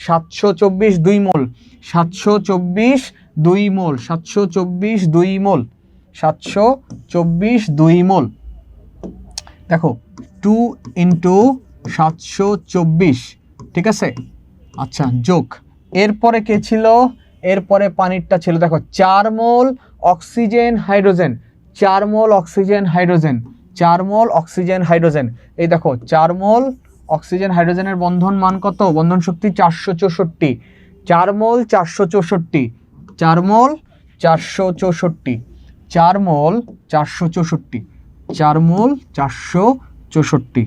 724 2 মোল, 724 2 মোল। দেখো 2 × 724, ঠিক আছে। আচ্ছা, যোগ, এরপরে কে ছিল, এরপরে পানিরটা ছিল, দেখো 4 মোল অক্সিজেন হাইড্রোজেন, 4 মোল অক্সিজেন হাইড্রোজেন, এই দেখো 4 মোল অক্সিজেন হাইড্রোজেনের বন্ধন মান কত, বন্ধন শক্তি 464, 4 মোল 464, 4 মোল 464, 4 মোল 464, 4 মোল 464,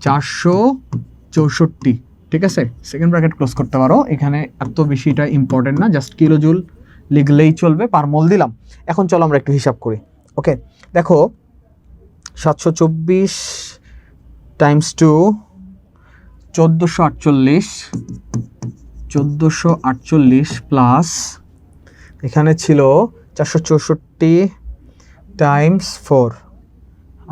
464, ঠিক আছে। সেকেন্ড ব্র্যাকেট ক্লোজ করতে পারো, এখানে এত বেশি এটা ইম্পর্টেন্ট না, জাস্ট কিলোজুল লিখলেই চলবে, পার মোল দিলাম। এখন চলো আমরা একটু হিসাব করি। ওকে, দেখো 724 টাইমস 2 1448 প্লাস এখানে ছিল 464 টাইমস 4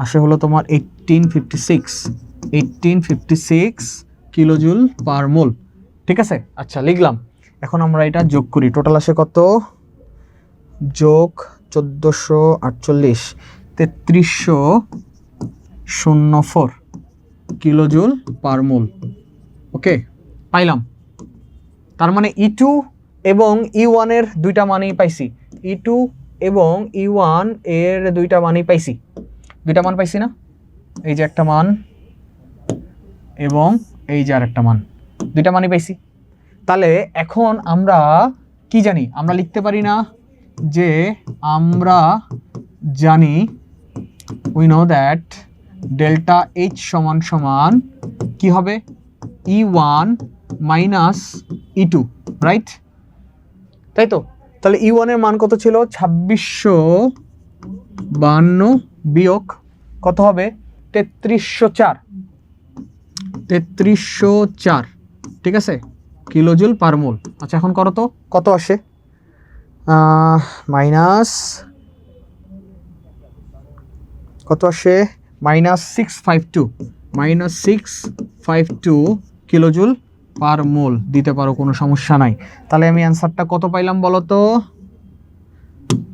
আসে হলো তোমার 1856 কিলোজুল পার মোল। ঠিক আছে, আচ্ছা লিখলাম। এখন আমরা এটা যোগ করি, টোটাল আসে কত, যোগ 1448 3304 কিলোজুল পার মোল। ওকে, পাইলাম। তার মানে E2 এবং E1 এর দুইটা মানই পাইছি, E2 এবং E1 এর দুইটা মানই পাইছি, দুইটা মান পাইছি না, এই যে একটা মান এবং এই যে আর একটা মান, দুইটা মানই পাইছি। তাহলে এখন আমরা কি জানি, আমরা লিখতে পারি না যে আমরা জানি we know that delta H সমান সমান কি হবে, E1 মাইনাস E2, রাইট? তাই তো। তাহলে E1 এর মান কত ছিল, 2652 বিয়োগ কত হবে, 3304, ঠিক আছে, কিলোজুল পার মোল। আচ্ছা এখন করো তো কত আসে, মাইনাস কত আসে, -652 কিলোজুল পার মোল দিতে পারো, কোনো সমস্যা নাই। তাহলে আমি অ্যান্সারটা কত পাইলাম বলো তো,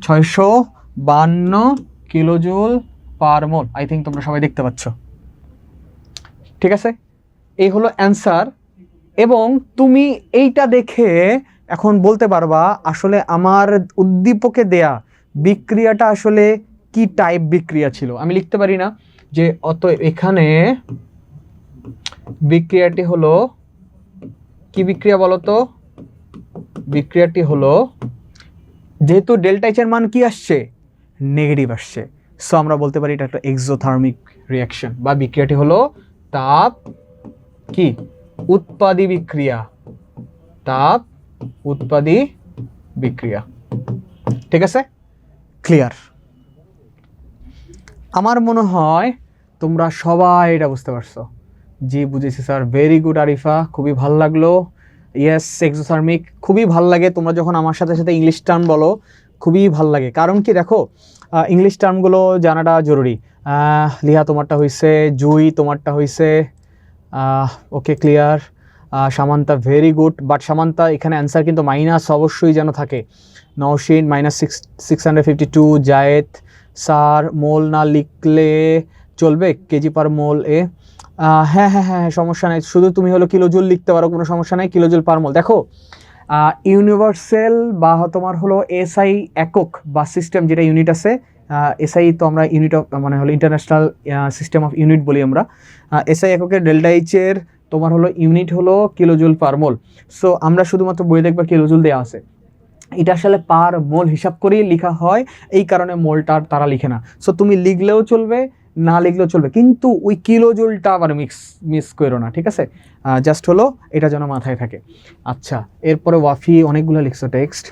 652 kilojoule per mole. I think তোমরা সবাই দেখতে পাচ্ছ। ঠিক আছে, এই হলো অ্যান্সার। এবং তুমি এইটা দেখে এখন বলতে পারবা আসলে আমার উদ্দীপকে দেয়া বিক্রিয়াটা আসলে কি টাইপ বিক্রিয়া ছিল। আমি লিখতে পারি না যে এখানে বিক্রিয়াটি হলো কি বিক্রিয়া বলো তো, বিক্রিয়াটি হলো, যেহেতু ডেল্টা এইচ এর মান কি আসছে, নেগেটিভ আসছে, সো আমরা বলতে পারি এটা একটা এক্সোথার্মিক রিঅ্যাকশন, বা বিক্রিয়াটি হলো তাপ কি উৎপাদী বিক্রিয়া, তাপ উৎপাদী বিক্রিয়া। ঠিক আছে, ক্লিয়ার? আমার মনে হয় তোমরা সবাই এটা বুঝতে পারছো। জি বুঝেছি স্যার, ভেরি গুড আরিফা, খুবই ভাল লাগলো। ইয়েস, এক্সোথার্মিক খুবই ভাল লাগে, তোমরা যখন আমার সাথে সাথে ইংলিশ টার্ম বলো খুবই ভাল লাগে। কারণ কি দেখো, ইংলিশ টার্মগুলো জানাটা জরুরি। লিহা তোমারটা হয়েছে, জুই তোমারটা হয়েছে, okay clear. Samanta very good, but Samanta এখানে অ্যান্সার কিন্তু মাইনাস অবশ্যই যেন থাকে। নওশিন -652, জায়েদ স্যার মোল না লিখলে চলবে, কেজি পার মোল এ, হ্যাঁ হ্যাঁ হ্যাঁ সমস্যা নাই, শুধু তুমি হলো কিলোজুল লিখতে পারো, কোনো সমস্যা নাই, কিলোজুল পার মোল। দেখো ইউনিভার্সাল বা তোমার হলো এসআই একক বা সিস্টেম যেটা ইউনিট আছে, এসআই তো আমরা ইউনিট অফ মানে হলো ইন্টারন্যাশনাল সিস্টেম অফ ইউনিট বলি আমরা। এসআই এককের ডেল্টা এইচ এর তোমার হলো ইউনিট হলো কিলোজুল পার মোল। সো আমরা শুধুমাত্র বই দেখবা কিলোজুল দেওয়া আছে, এটা আসলে পার মোল হিসাব করেই লেখা হয়, এই কারণে মোলটা তারা লিখে না। সো তুমি লিখলেও চলবে, না লিখলেও চলবে, কিন্তু ওই কিলোজুলটা আবার মিস করো না, ঠিক আছে? জাস্ট হলো এটা যেন মাথায় থাকে। আচ্ছা, এরপরে ওয়াফি অনেকগুলো লিখছো টেক্সট,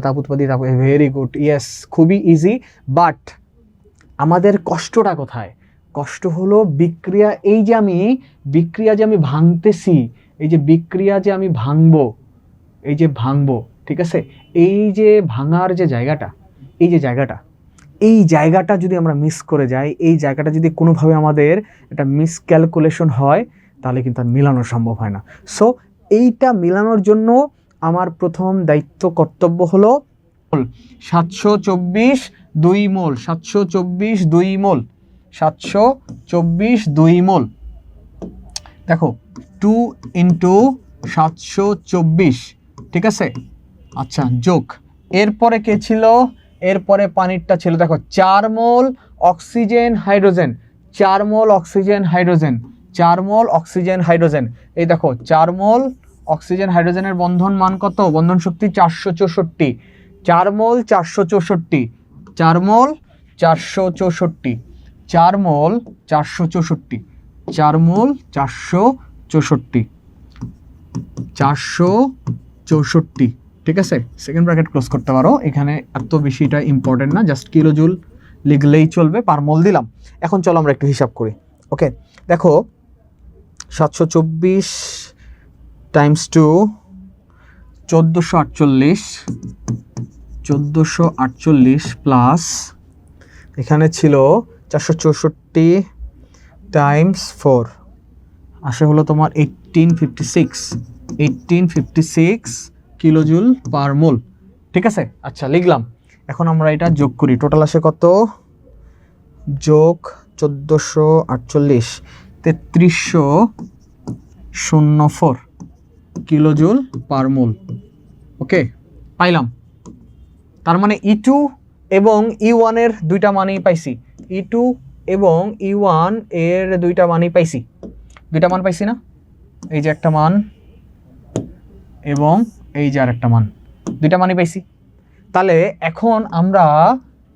তাপ উৎপাদী, তাপ, ভেরি গুড, ইয়েস খুবই ইজি। বাট আমাদের কষ্টটা কোথায়? কষ্ট হলো বিক্রিয়া, এই যে আমি বিক্রিয়া যে আমি ভাঙতেছি, এই যে বিক্রিয়া যে আমি ভাঙবো, এই যে ভাঙবো, ঠিক আছে, এই যে ভাঙার যে জায়গাটা, এই যে জায়গাটা, এই জায়গাটা যদি আমরা মিস করে যাই, এই জায়গাটা যদি কোনোভাবে আমাদের একটা মিসক্যালকুলেশন হয়, তাহলে কিন্তু আর মিলানো সম্ভব হয় না। সো এইটা মিলানোর জন্য আমার প্রথম দায়িত্ব কর্তব্য হলো 724 2 মোল, 724 2 মোল, 724 2 মোল। দেখো 2 ইন্টু 724, ঠিক আছে? আচ্ছা, যোগ, এরপরে কে ছিল, এরপরে পানিরটা ছিল, দেখো 4 মোল অক্সিজেন হাইড্রোজেন, 4 মোল অক্সিজেন হাইড্রোজেন, 4 মোল অক্সিজেন হাইড্রোজেন। এই দেখো 4 মোল অক্সিজেন হাইড্রোজেনের বন্ধন মান কত, বন্ধন শক্তি 464, 4 মোল 464, 4 মোল 464, 4 মোল 464, 4 মোল 464, 464, ঠিক আছে, সেকেন্ড ব্র্যাকেট ক্লোজ করতে পারো, এখানে এত বেশি এটা ইম্পর্টেন্ট না, জাস্ট কিলোজুল লিখলেই চলবে, পার মোল দিলাম। এখন চলো আমরা একটু হিসাব করি। ওকে, দেখো 724 টাইমস 2 1448 প্লাস এখানে ছিল 464 টাইমস 4 আসে হলো তোমার 1856 কিলোজুল পার মোল। ঠিক আছে, আচ্ছা লিখলাম। এখন আমরা এটা যোগ করি, টোটাল আসে কত, যোগ 1448 3304 কিলোজুল পার মোল। ওকে, পাইলাম। তার মানে E2 এবং E1 এর দুইটা মানই পাইছি, E2 এবং E1 এর দুইটা মানই পাইছি, দুইটা মান পাইছি না, এই যে একটা মান এবং এই যে আর একটা মান, দুইটা মানই পাইছি। তাহলে এখন আমরা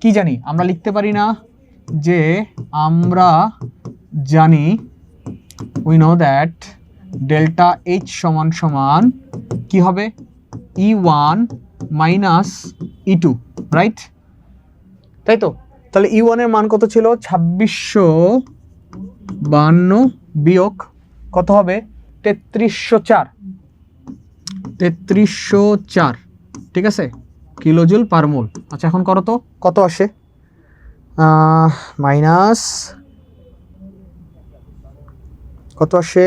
কি জানি, আমরা লিখতে পারি না যে আমরা জানি we know that delta H সমান সমান কি হবে, E1 মাইনাস E2, রাইট? তাই তো। তাহলে E1 এর মান কত ছিল, 2652 বিয়োগ কত হবে, 3304, ঠিক আছে, কিলোজুল পার মোল। আচ্ছা এখন করো তো, কত আসে, মাইনাস কত আসে,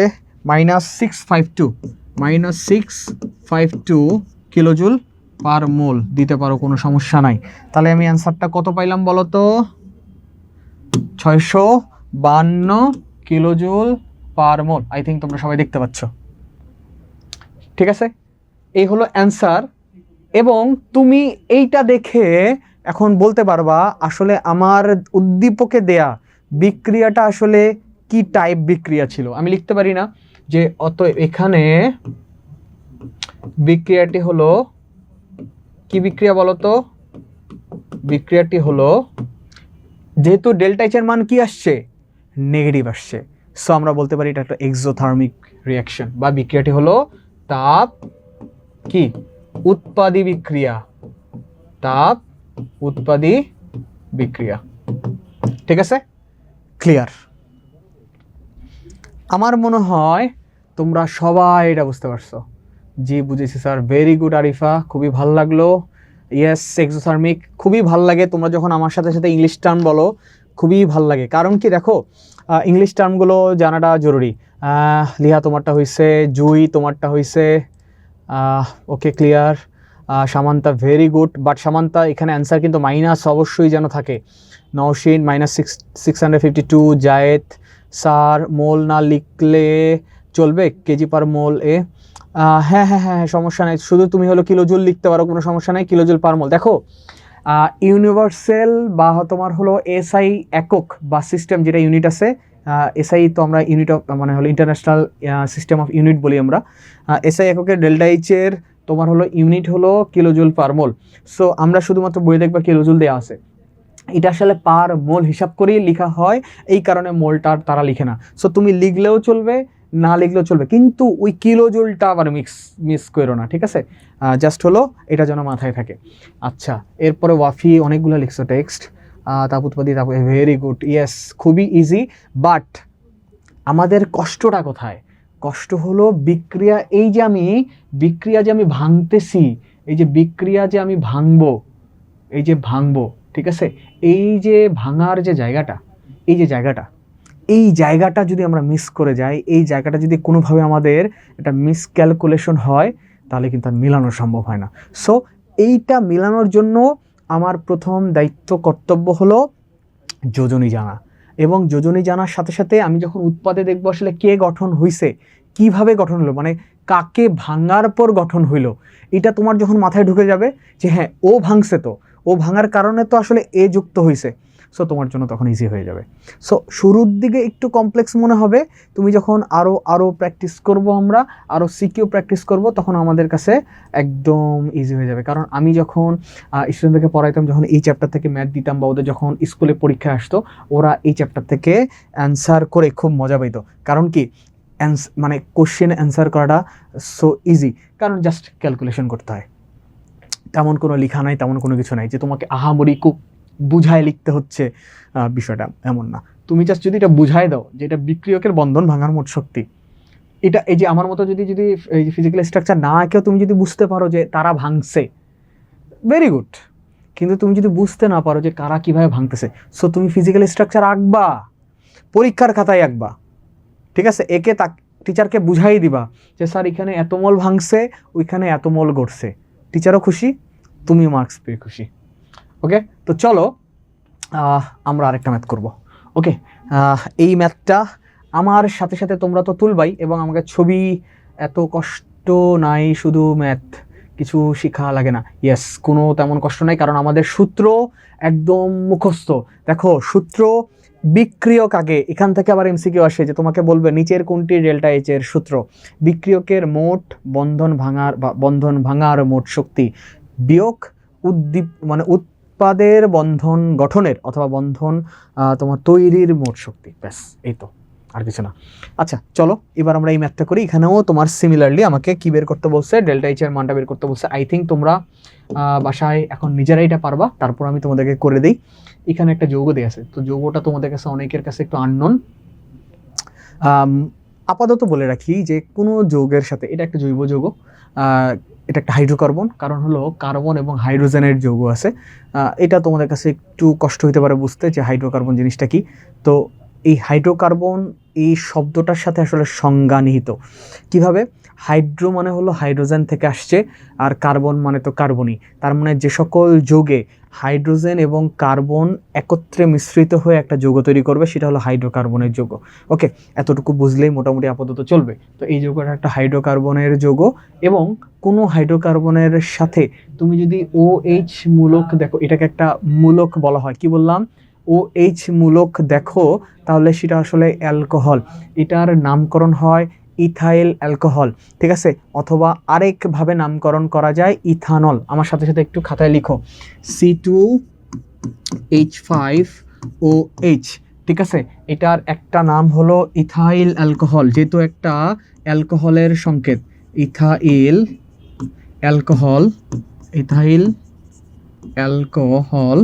-652 কিলোজুল পার মোল দিতে পারো, কোনো সমস্যা নাই। তাহলে আমি অ্যান্সারটা কত পাইলাম বলো তো, 652 kilojoule per mole. I think তোমরা সবাই দেখতে পাচ্ছ। ঠিক আছে, এই হলো অ্যান্সার। এবং তুমি এইটা দেখে এখন বলতে পারবা আসলে আমার উদ্দীপকে দেয়া বিক্রিয়াটা আসলে কি টাইপ বিক্রিয়া ছিল। আমি লিখতে পারি না যে অতএব এখানে বিক্রিয়াটি হলো কি বিক্রিয়া বলো তো, বিক্রিয়াটি হলো, যেহেতু ডেল্টা এইচ এর মান কি আসছে, নেগেটিভ আসছে, সো আমরা বলতে পারি এটা একটা এক্সোথার্মিক রিঅ্যাকশন, বা বিক্রিয়াটি হলো তাপ কি উৎপাদী বিক্রিয়া, তাপ উৎপাদী বিক্রিয়া। ঠিক আছে, ক্লিয়ার? আমার মনে হয় তোমরা সবাই এটা বুঝতে পারছো। জি বুঝেছি স্যার, ভেরি গুড আরিফা, খুবই ভাল লাগলো। ইয়েস, এক্সোথার্মিক খুবই ভাল লাগে, তোমরা যখন আমার সাথে সাথে ইংলিশ টার্ম বলো খুবই ভাল লাগে। কারণ কি দেখো, ইংলিশ টার্মগুলো জানাটা জরুরি। লিহা তোমারটা হয়েছে, জুই তোমারটা হয়েছে, okay clear. Samanta very good, but Samanta এখানে অ্যান্সার কিন্তু মাইনাস অবশ্যই যেন থাকে। নওশিন -652, জায়েদ স্যার মোল না লিখলে চলবে, কেজি পার মোল এ, হ্যাঁ হ্যাঁ হ্যাঁ সমস্যা নাই, শুধু তুমি হলো কিলোজুল লিখতে পারো, কোনো সমস্যা নাই, কিলোজুল পার মোল। দেখো ইউনিভার্সাল বা তোমার হলো এসআই একক বা সিস্টেম যেটা ইউনিট আছে, এসআই তো আমরা ইউনিট অফ মানে হলো ইন্টারন্যাশনাল সিস্টেম অফ ইউনিট বলি আমরা, এসআই এককের ডেল্টা এইচ এর তোমার হলো ইউনিট হলো কিলোজুল পার মোল। সো আমরা শুধুমাত্র বই দেখবা কিলোজুল দেওয়া আছে, এটা আসলে পার মোল হিসাব করেই লেখা হয়, এই কারণে মোলটা তারা লিখে না। সো তুমি লিখলেও চলবে, না লিখলেও চলবে, কিন্তু ওই কিলোজুলটা আবার মিস করো না, ঠিক আছে? জাস্ট হলো এটা যেন মাথায় থাকে। আচ্ছা, এরপরে ওয়াফি অনেকগুলো লিখছো টেক্সট, তাপ উৎপাদী, তাপ, ভেরি গুড, ইয়েস, খুবই ইজি। বাট আমাদের কষ্টটা কোথায়? কষ্ট হলো বিক্রিয়া, এই যে আমি বিক্রিয়া যে আমি ভাঙতেছি, এই যে বিক্রিয়া যে আমি ভাঙবো, এই যে ভাঙবো, ঠিক আছে, এই যে ভাঙার যে জায়গাটা, এই যে জায়গাটা, এই জায়গাটা যদি আমরা মিস করে যাই, এই জায়গাটা যদি কোনোভাবে আমাদের একটা মিসক্যালকুলেশন হয়, তাহলে কিন্তু আর মিলানো সম্ভব হয় না। সো এইটা মিলানোর জন্য আমার প্রথম দায়িত্ব কর্তব্য হলো যোজনী জানা, এবং যোজনী জানার সাথে সাথে আমি যখন উৎপাদে দেখবো আসলে কে গঠন হইছে, কিভাবে গঠন হলো, মানে কাকে ভাঙার পর গঠন হইলো, এটা তোমার যখন মাথায় ঢুকে যাবে যে হ্যাঁ ও ভাঙছে, তো ও ভাঙার কারণে তো আসলে এ যুক্ত হয়েছে, সো তোমার জন্য তখন ইজি হয়ে যাবে। সো শুরুর দিকে একটু কমপ্লেক্স মনে হবে, তুমি যখন আরও প্র্যাকটিস করব, আমরা আরও সিকিউ প্র্যাকটিস করব, তখন আমাদের কাছে একদম ইজি হয়ে যাবে। কারণ আমি যখন স্টুডেন্টদেরকে পড়াইতাম, যখন এই চ্যাপ্টার থেকে ম্যাথ দিতাম, বা ওদের যখন স্কুলে পরীক্ষা আসতো, ওরা এই চ্যাপ্টার থেকে অ্যান্সার করে খুব মজা পাইতো। কারণ কি, মানে কোশ্চেন অ্যান্সার করাটা সো ইজি, কারণ জাস্ট ক্যালকুলেশন করতে হয়। তেমন কোনো লেখা নাই, তেমন কোনো কিছু নাই যে তোমাকে আহামরি খুব বুঝায় লিখতে হচ্ছে, বিষয়টা এমন না। তুমি জাস্ট যদি এটা বুঝায় দাও যে এটা বিক্রিয়কের বন্ধন ভাঙার মোট শক্তি, এটা এই যে আমার মতো যদি যদি এই ফিজিক্যাল স্ট্রাকচার না আঁকেও তুমি যদি বুঝতে পারো যে তারা ভাঙছে, ভেরি গুড। কিন্তু তুমি যদি বুঝতে না পারো যে কারা কিভাবে ভাঙতেছে, সো তুমি ফিজিক্যাল স্ট্রাকচার আঁকবা, পরীক্ষার খাতায় আঁকবা, ঠিক আছে? একে তা টিচারকে বুঝাই দিবা যে স্যার এখানে এত মোল ভাঙছে, ওইখানে এত মোল গড়ছে, টিচারও খুশি, তুমি মার্কস পেয়ে খুশি। ওকে, তো চলো আমরা আরেকটা ম্যাথ করব। ওকে, এই ম্যাথটা আমার সাথে সাথে তোমরা তো তুলবাই, এবং আমাকে ছবি এত কষ্ট নাই, শুধু ম্যাথ, কিছু শেখা লাগে না। ইয়েস, কোনো তেমন কষ্ট নাই, কারণ আমাদের সূত্র একদম মুখস্থ। দেখো সূত্র, বিক্রিয়ক আগে, এখান থেকে আবার এমসিকিউ আসে যে তোমাকে বলবে নিচের কোনটি ডেল্টা এইচ এর সূত্র, বিক্রিয়কের মোট বন্ধন ভাঙার বা বন্ধন ভাঙার মোট শক্তি বিয়োগ মানে উৎপাদের বন্ধন গঠনের অথবা বন্ধন তোমার তৈরির মোট শক্তি। ব্যাস, এই তো, আর কিছু না। আচ্ছা চলো এবার আমরা এই ম্যাথটা করি। এখানেও তোমার সিমিলারলি আমাকে কি বের করতে বলছে, ডেল্টা এইচ এর মানটা বের করতে বলছে। আই থিঙ্ক তোমরা বাসায় এখন নিজেরাই এটা পারবা, তারপর আমি তোমাদেরকে করে দিই। এখানে একটা যৌগ দেয়া আছে, তো যৌগটা তোমাদের কাছে অনেকের কাছে একটু আননোন। আপাতত বলে রাখি যে কোনো যৌগের সাথে, এটা একটা জৈব যৌগ, এটা একটা হাইড্রোকার্বন, কারণ হলো কার্বন এবং হাইড্রোজেনের যৌগ আছে। এটা তোমাদের কাছে একটু কষ্ট হতে পারে বুঝতে যে হাইড্রোকার্বন জিনিসটা কি। তো এই হাইড্রোকার্বন এই শব্দটার সাথে আসলে সংজ্ঞা নিহিত। কিভাবে? হাইড্রো মানে হলো হাইড্রোজেন থেকে আসছে, আর কার্বন মানে তো কার্বনই। তার মানে যে সকল যৌগে হাইড্রোজেন এবং কার্বন একত্রে মিশ্রিত হয়ে একটা যৌগ তৈরি করবে, সেটা হলো হাইড্রোকার্বনের যৌগ। ওকে, এতটুকু বুঝলেই মোটামুটি আপাতত চলবে। তো এই যৌগটা একটা হাইড্রোকার্বনের যৌগ, এবং কোনো হাইড্রোকার্বনের সাথে তুমি যদি OH মূলক দেখো, এটাকে একটা মূলক বলা হয়, কি বললাম? OH মূলক দেখো, তাহলে সেটা আসলে অ্যালকোহল, এটার নামকরণ হয় ইথাইল অ্যালকোহল, ঠিক আছে? অথবা আরেকভাবে নামকরণ করা যায় ইথানল। আমার সাথে সাথে একটু খাতায় লিখো, C2H5OH, ঠিক আছে? এটার একটা নাম হলো ইথাইল অ্যালকোহল, যেহেতু একটা অ্যালকোহলের সংকেত, ইথাইল অ্যালকোহল, ইথাইল অ্যালকোহল,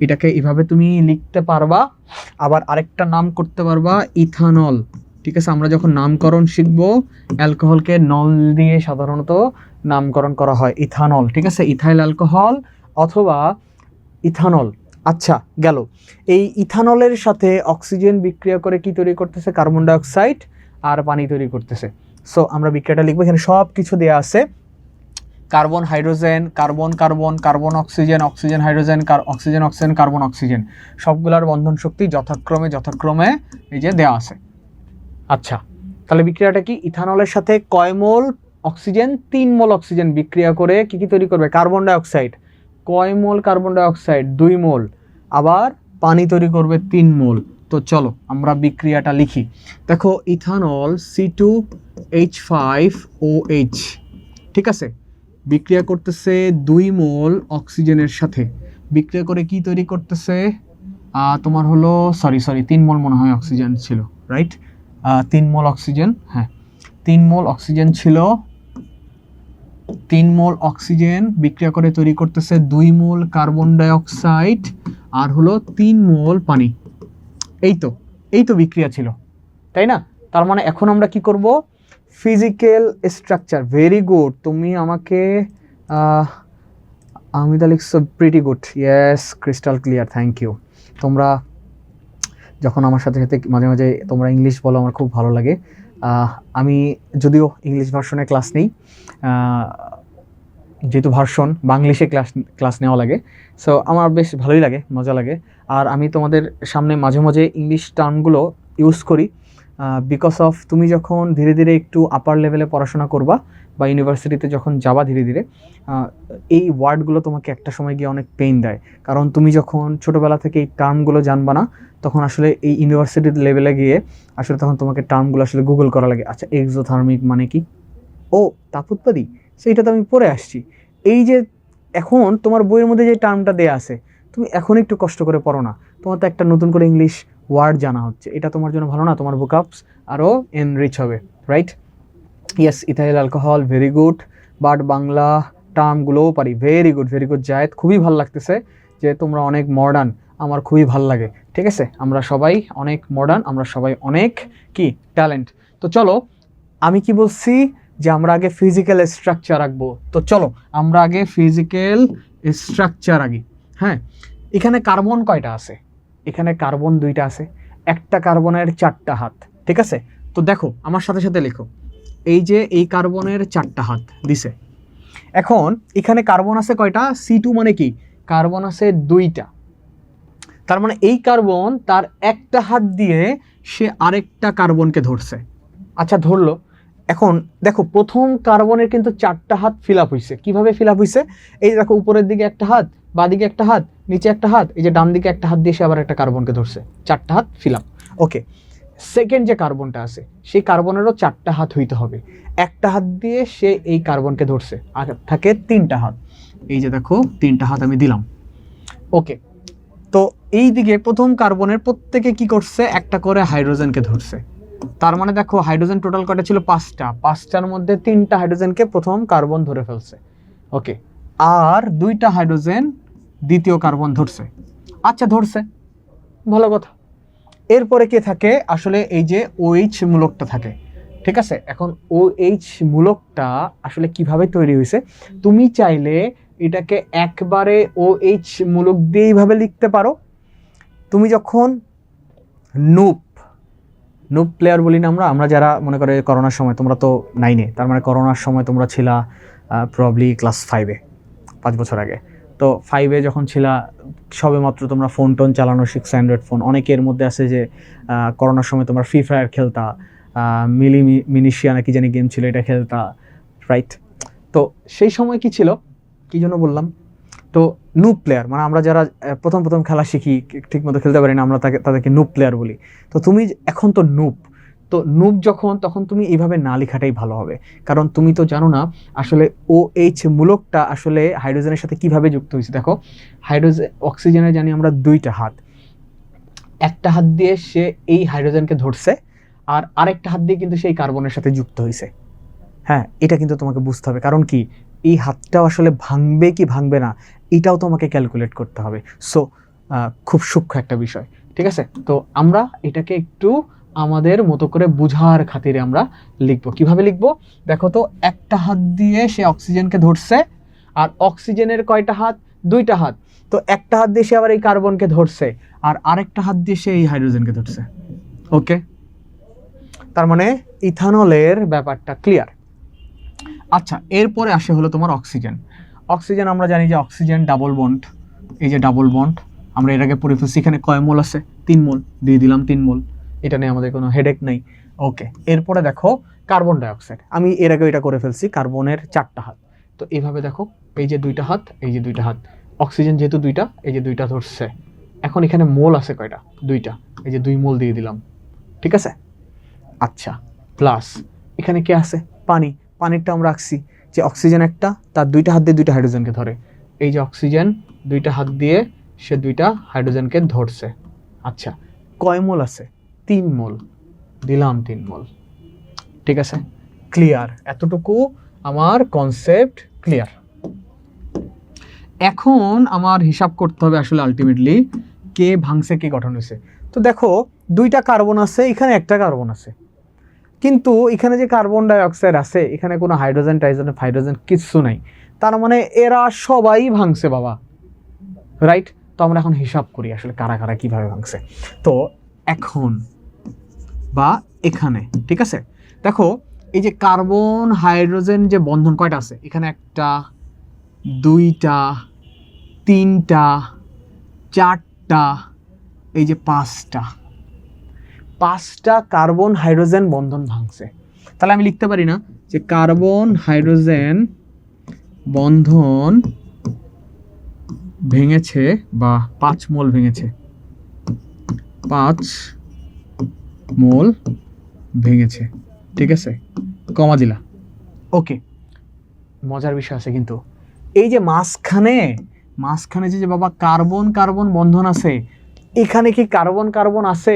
এটাকে এভাবে তুমি লিখতে পারবা। আবার আরেকটা নাম করতে পারবা ইথানল, ঠিক আছে? আমরা যখন নামকরণ শিখব, অ্যালকোহলকে নল দিয়ে সাধারণত নামকরণ করা হয়, ইথানল, ঠিক আছে? ইথাইল অ্যালকোহল অথবা ইথানল। আচ্ছা গেল, এই ইথানলের সাথে অক্সিজেন বিক্রিয়া করে কি তৈরি করতেছে? কার্বন ডাইঅক্সাইড আর পানি তৈরি করতেছে। সো আমরা বিক্রিয়াটা লিখবো, এখানে সব কিছু দেওয়া আছে, carbon hydrogen, carbon carbon, carbon oxygen, oxygen hydrogen, oxygen oxygen, carbon oxygen, সবগুলোর বন্ধন শক্তি যথাক্রমে এই যে দেওয়া আছে। আচ্ছা, তাহলে বিক্রিয়াটা কি? ইথানলের সাথে কয় মোল অক্সিজেন? 3 মোল অক্সিজেন বিক্রিয়া করে কি কি তৈরি করবে? Carbon dioxide. কয় মোল কার্বন ডাইঅক্সাইড? 2 মোল। আবার পানি তৈরি করবে 3 মোল। তো চলো আমরা বিক্রিয়াটা লিখি। দেখো ইথানল C2H5OH, ঠিক আছে? বিক্রিয়া করতেছে 2 মোল অক্সিজেনের সাথে, বিক্রিয়া করে কি তৈরি করতেছে? তোমার হলো সরি 3 মোল মনে হয় অক্সিজেন ছিল, রাইট? 3 মোল অক্সিজেন, হ্যাঁ 3 মোল অক্সিজেন ছিল। 3 মোল অক্সিজেন বিক্রিয়া করে তৈরি করতেছে 2 মোল কার্বন ডাইঅক্সাইড আর হলো 3 মোল পানি। এই তো বিক্রিয়া ছিল, তাই না? তার মানে এখন আমরা কি করব? Physical structure. ভেরি গুড, তুমি আমাকে আমি তা লিখছো, pretty good, yes, crystal clear, thank you. তোমরা যখন আমার সাথে সাথে মাঝে মাঝে তোমরা ইংলিশ বলো, আমার খুব ভালো লাগে। আমি যদিও ইংলিশ ভার্সনে ক্লাস নেই, যেহেতু ভার্সন বাংলিশে ক্লাস নেওয়া লাগে, সো আমার বেশ ভালোই লাগে, মজা লাগে। আর আমি তোমাদের সামনে মাঝে মাঝে ইংলিশ টার্মগুলো ইউজ করি, বিকজ অফ তুমি যখন ধীরে ধীরে একটু আপার লেভেলে পড়াশোনা করবা বা ইউনিভার্সিটিতে যখন যাবা ধীরে ধীরে, এই ওয়ার্ডগুলো তোমাকে একটা সময় গিয়ে অনেক পেইন দেয়। কারণ তুমি যখন ছোটোবেলা থেকে এই টার্মগুলো জানবা না, তখন আসলে এই ইউনিভার্সিটির লেভেলে গিয়ে আসলে তখন তোমাকে টার্মগুলো আসলে গুগল করা লাগে। আচ্ছা, এক্সোথার্মিক মানে কি? ও, তাপোৎপাদী, সেইটা তো আমি পড়ে আসছি। এই যে এখন তোমার বইয়ের মধ্যে যে টার্মটা দেয়া আছে, তুমি এখন একটু কষ্ট করে পড়ো না, তোমার তো একটা নতুন করে ইংলিশ ওয়ার্ড জানা হচ্ছে, এটা তোমার জন্য ভালো না? তোমার ভোকাবস আরও এনরিচ হবে, right? Yes, ethyl alcohol, very good. But Bangla টার্মগুলোও পারি। ভেরি গুড জায়েদ, খুবই ভালো লাগতেছে যে তোমরা অনেক মডার্ন, আমার খুবই ভালো লাগে। ঠিক আছে, আমরা সবাই অনেক মডার্ন, আমরা সবাই অনেক কি ট্যালেন্ট। তো চলো, আমি কি বলছি যে আমরা আগে ফিজিক্যাল স্ট্রাকচার রাখবো। তো চলো আমরা আগে ফিজিক্যাল স্ট্রাকচার আগে। হ্যাঁ, এখানে কার্বন কয়টা আছে? এখানে কার্বন 2টা আছে, একটা কার্বনের 4টা হাত। ঠিক আছে, তো দেখো আমার সাথে সাথে লেখো, এই যে এই কার্বনের 4টা হাত দিছে। এখন এখানে কার্বন আছে কয়টা? C2 মানে কি? কার্বন আছে 2টা। তার মানে এই কার্বন তার একটা হাত দিয়ে সে আরেকটা কার্বনকে ধরছে। আচ্ছা, ধরলো। এখন দেখো প্রথম কার্বনের কিন্তু 4টা হাত ফিল আপ হয়েছে। কিভাবে ফিল আপ হয়েছে? এই দেখো, উপরের দিকে একটা হাত, বাঁদিকে একটা হাত, নিচে একটা হাত, এই যে ডান দিকে একটা হাত দিয়ে সে আবার একটা কার্বনকে ধরছে। 4টা হাত ফিল আপ। ওকে, সেকেন্ড যে কার্বনটা আছে সেই কার্বনেরও 4টা হাত হইতে হবে। একটা হাত দিয়ে সে এই কার্বনকে ধরছে, আর থাকে 3টা হাত। এই যে দেখো 3টা হাত আমি দিলাম। ওকে, তো এই দিকে প্রথম কার্বনের প্রত্যেকে কি করছে? একটা করে হাইড্রোজেনকে ধরছে। তার মানে দেখো হাইড্রোজেন টোটাল কটা ছিল? 5টা। 5টার মধ্যে 3টা হাইড্রোজেনকে প্রথম কার্বন ধরে ফেলছে। ওকে, আর 2টা হাইড্রোজেন দ্বিতীয় কার্বন ধরছে। আচ্ছা, ধরছে, ভালো কথা। এরপরে কে থাকে? আসলে এই যে OH মূলকটা থাকে। ঠিক আছে, এখন OH মূলকটা আসলে কিভাবে তৈরি হয়েছে? তুমি চাইলে এটাকে একবারে OH মূলক দিয়ে এইভাবে লিখতে পারো। তুমি যখন নুপ প্লেয়ার বলি না আমরা যারা মনে করে করোনার সময়, তোমরা তো 9-এ, তার মানে করোনার সময় তোমরা ছিলা প্রবলি ক্লাস 5-এ, 5 বছর আগে। তো 5-এ যখন ছিলা, সবে মাত্র তোমরা ফোন টোন চালানো শিখছো, অ্যান্ড্রয়েড ফোন। অনেকের মধ্যে আছে যে করোনার সময় তোমরা ফ্রি ফায়ার খেলতা, মিনিশিয়া না কি জানি গেম ছিল, এটা খেলতা, রাইট? তো সেই সময় কি ছিল, কি জন্য বললাম, তো নুব প্লেয়ার মানে আমরা যারা প্রথম খেলা শিখি, ঠিক মতো খেলতে পারি না, আমরা তাদেরকে নুব প্লেয়ার বলি। তো তুমি এখন তো নুব, তো নুব যখন, তখন তুমি এইভাবে না লেখাটাই ভালো হবে। কারণ তুমি তো জানো না আসলে OH মূলকটা আসলে হাইড্রোজেনের সাথে কিভাবে যুক্ত হয়েছে। দেখো, হাইড্রোজেন, অক্সিজেনের জানি আমরা 2টা হাত, একটা হাত দিয়ে সে এই হাইড্রোজেনকে ধরছে, আর আরেকটা হাত দিয়ে কিন্তু সেই কার্বনের সাথে যুক্ত হয়েছে। হ্যাঁ, এটা কিন্তু তোমাকে বুঝতে হবে। কারণ কি, এই হাতটাও আসলে ভাঙবে কি ভাঙবে না, এটাও তোমাকে ক্যালকুলেট করতে হবে। সো খুব সূক্ষ্ম একটা বিষয়। ঠিক আছে, তো আমরা এটাকে একটু আমাদের মতো করে বুঝার খাতিরে আমরা লিখবো। কিভাবে লিখবো? দেখো তো, একটা হাত দিয়ে সে অক্সিজেনকে ধরছে, আর অক্সিজেনের কয়টা হাত? 2টা হাত। তো একটা হাত দিয়ে সে আবার এই কার্বনকে ধরছে, আর আরেকটা হাত দিয়ে সে এই হাইড্রোজেনকে ধরছে। ওকে, তার মানে ইথানলের ব্যাপারটা ক্লিয়ার। আচ্ছা, এরপরে আসে হলো তোমার অক্সিজেন। অক্সিজেন আমরা জানি যে অক্সিজেন ডাবল বন্ড, এই যে ডাবল বন্ড, আমরা এর আগে পড়ে ফেলছি। এখানে কয় মোল আছে? 3 মোল, দিয়ে দিলাম 3 মোল। এটা নিয়ে আমাদের কোনো হেডেক নেই। ওকে, এরপরে দেখো কার্বন ডাইঅক্সাইড, আমি এর আগে এটা করে ফেলছি। কার্বনের 4টা হাত। তো এইভাবে দেখো, এই যে 2টা হাত, এই যে 2টা হাত। অক্সিজেন যেহেতু 2টা, এই যে 2টা ধরছে। এখন এখানে মোল আছে কয়টা? 2টা, এই যে 2 মোল দিয়ে দিলাম। ঠিক আছে, আচ্ছা, প্লাস এখানে কে আছে? পানি। পানিরটা আমরা রাখছি যে অক্সিজেন একটা, তার 2টা হাত দিয়ে 2টা হাইড্রোজেনকে ধরে। এই যে অক্সিজেন 2টা হাত দিয়ে সে 2টা হাইড্রোজেনকে ধরছে। আচ্ছা, কয় মোল আছে? 3 মোল, দিলাম 3 মোল। ঠিক আছে, ক্লিয়ার? এতটুকু আমার কনসেপ্ট ক্লিয়ার। এখন আমার হিসাব করতে হবে আসলে আলটিমেটলি কে ভাঙছে, কে গঠন হয়েছে। তো দেখো, 2টা কার্বন আছে, এখানে একটা কার্বন আছে, কিন্তু এখানে যে কার্বন ডাইঅক্সাইড আছে, এখানে কোনো হাইড্রোজেন টাইজেন হাইড্রোজেন কিচ্ছু নাই। তার মানে এরা সবাই ভাঙছে বাবা, রাইট? তো আমরা এখন হিসাব করি আসলে কারা কারা কিভাবে ভাঙছে। তো এখন বা এখানে, ঠিক আছে, দেখো এই যে কার্বন হাইড্রোজেন যে বন্ধন কয়টা আছে? এখানে 1টা, 2টা, 3টা, 4টা, এই যে 5টা কার্বন হাইড্রোজেন বন্ধন ভাঙছে। তাহলে আমি লিখতে পারি না যে কার্বন হাইড্রোজেন বন্ধন ভেঙেছে বা 5 মোল ভেঙেছে, 5 মোল ভেঙেছে। ঠিক আছে, কমা দিলা। ওকে, মজার বিষয় আছে কিন্তু, এই যে মাঝখানে যে বাবা কার্বন কার্বন বন্ধন আছে, এখানে কি কার্বন কার্বন আছে?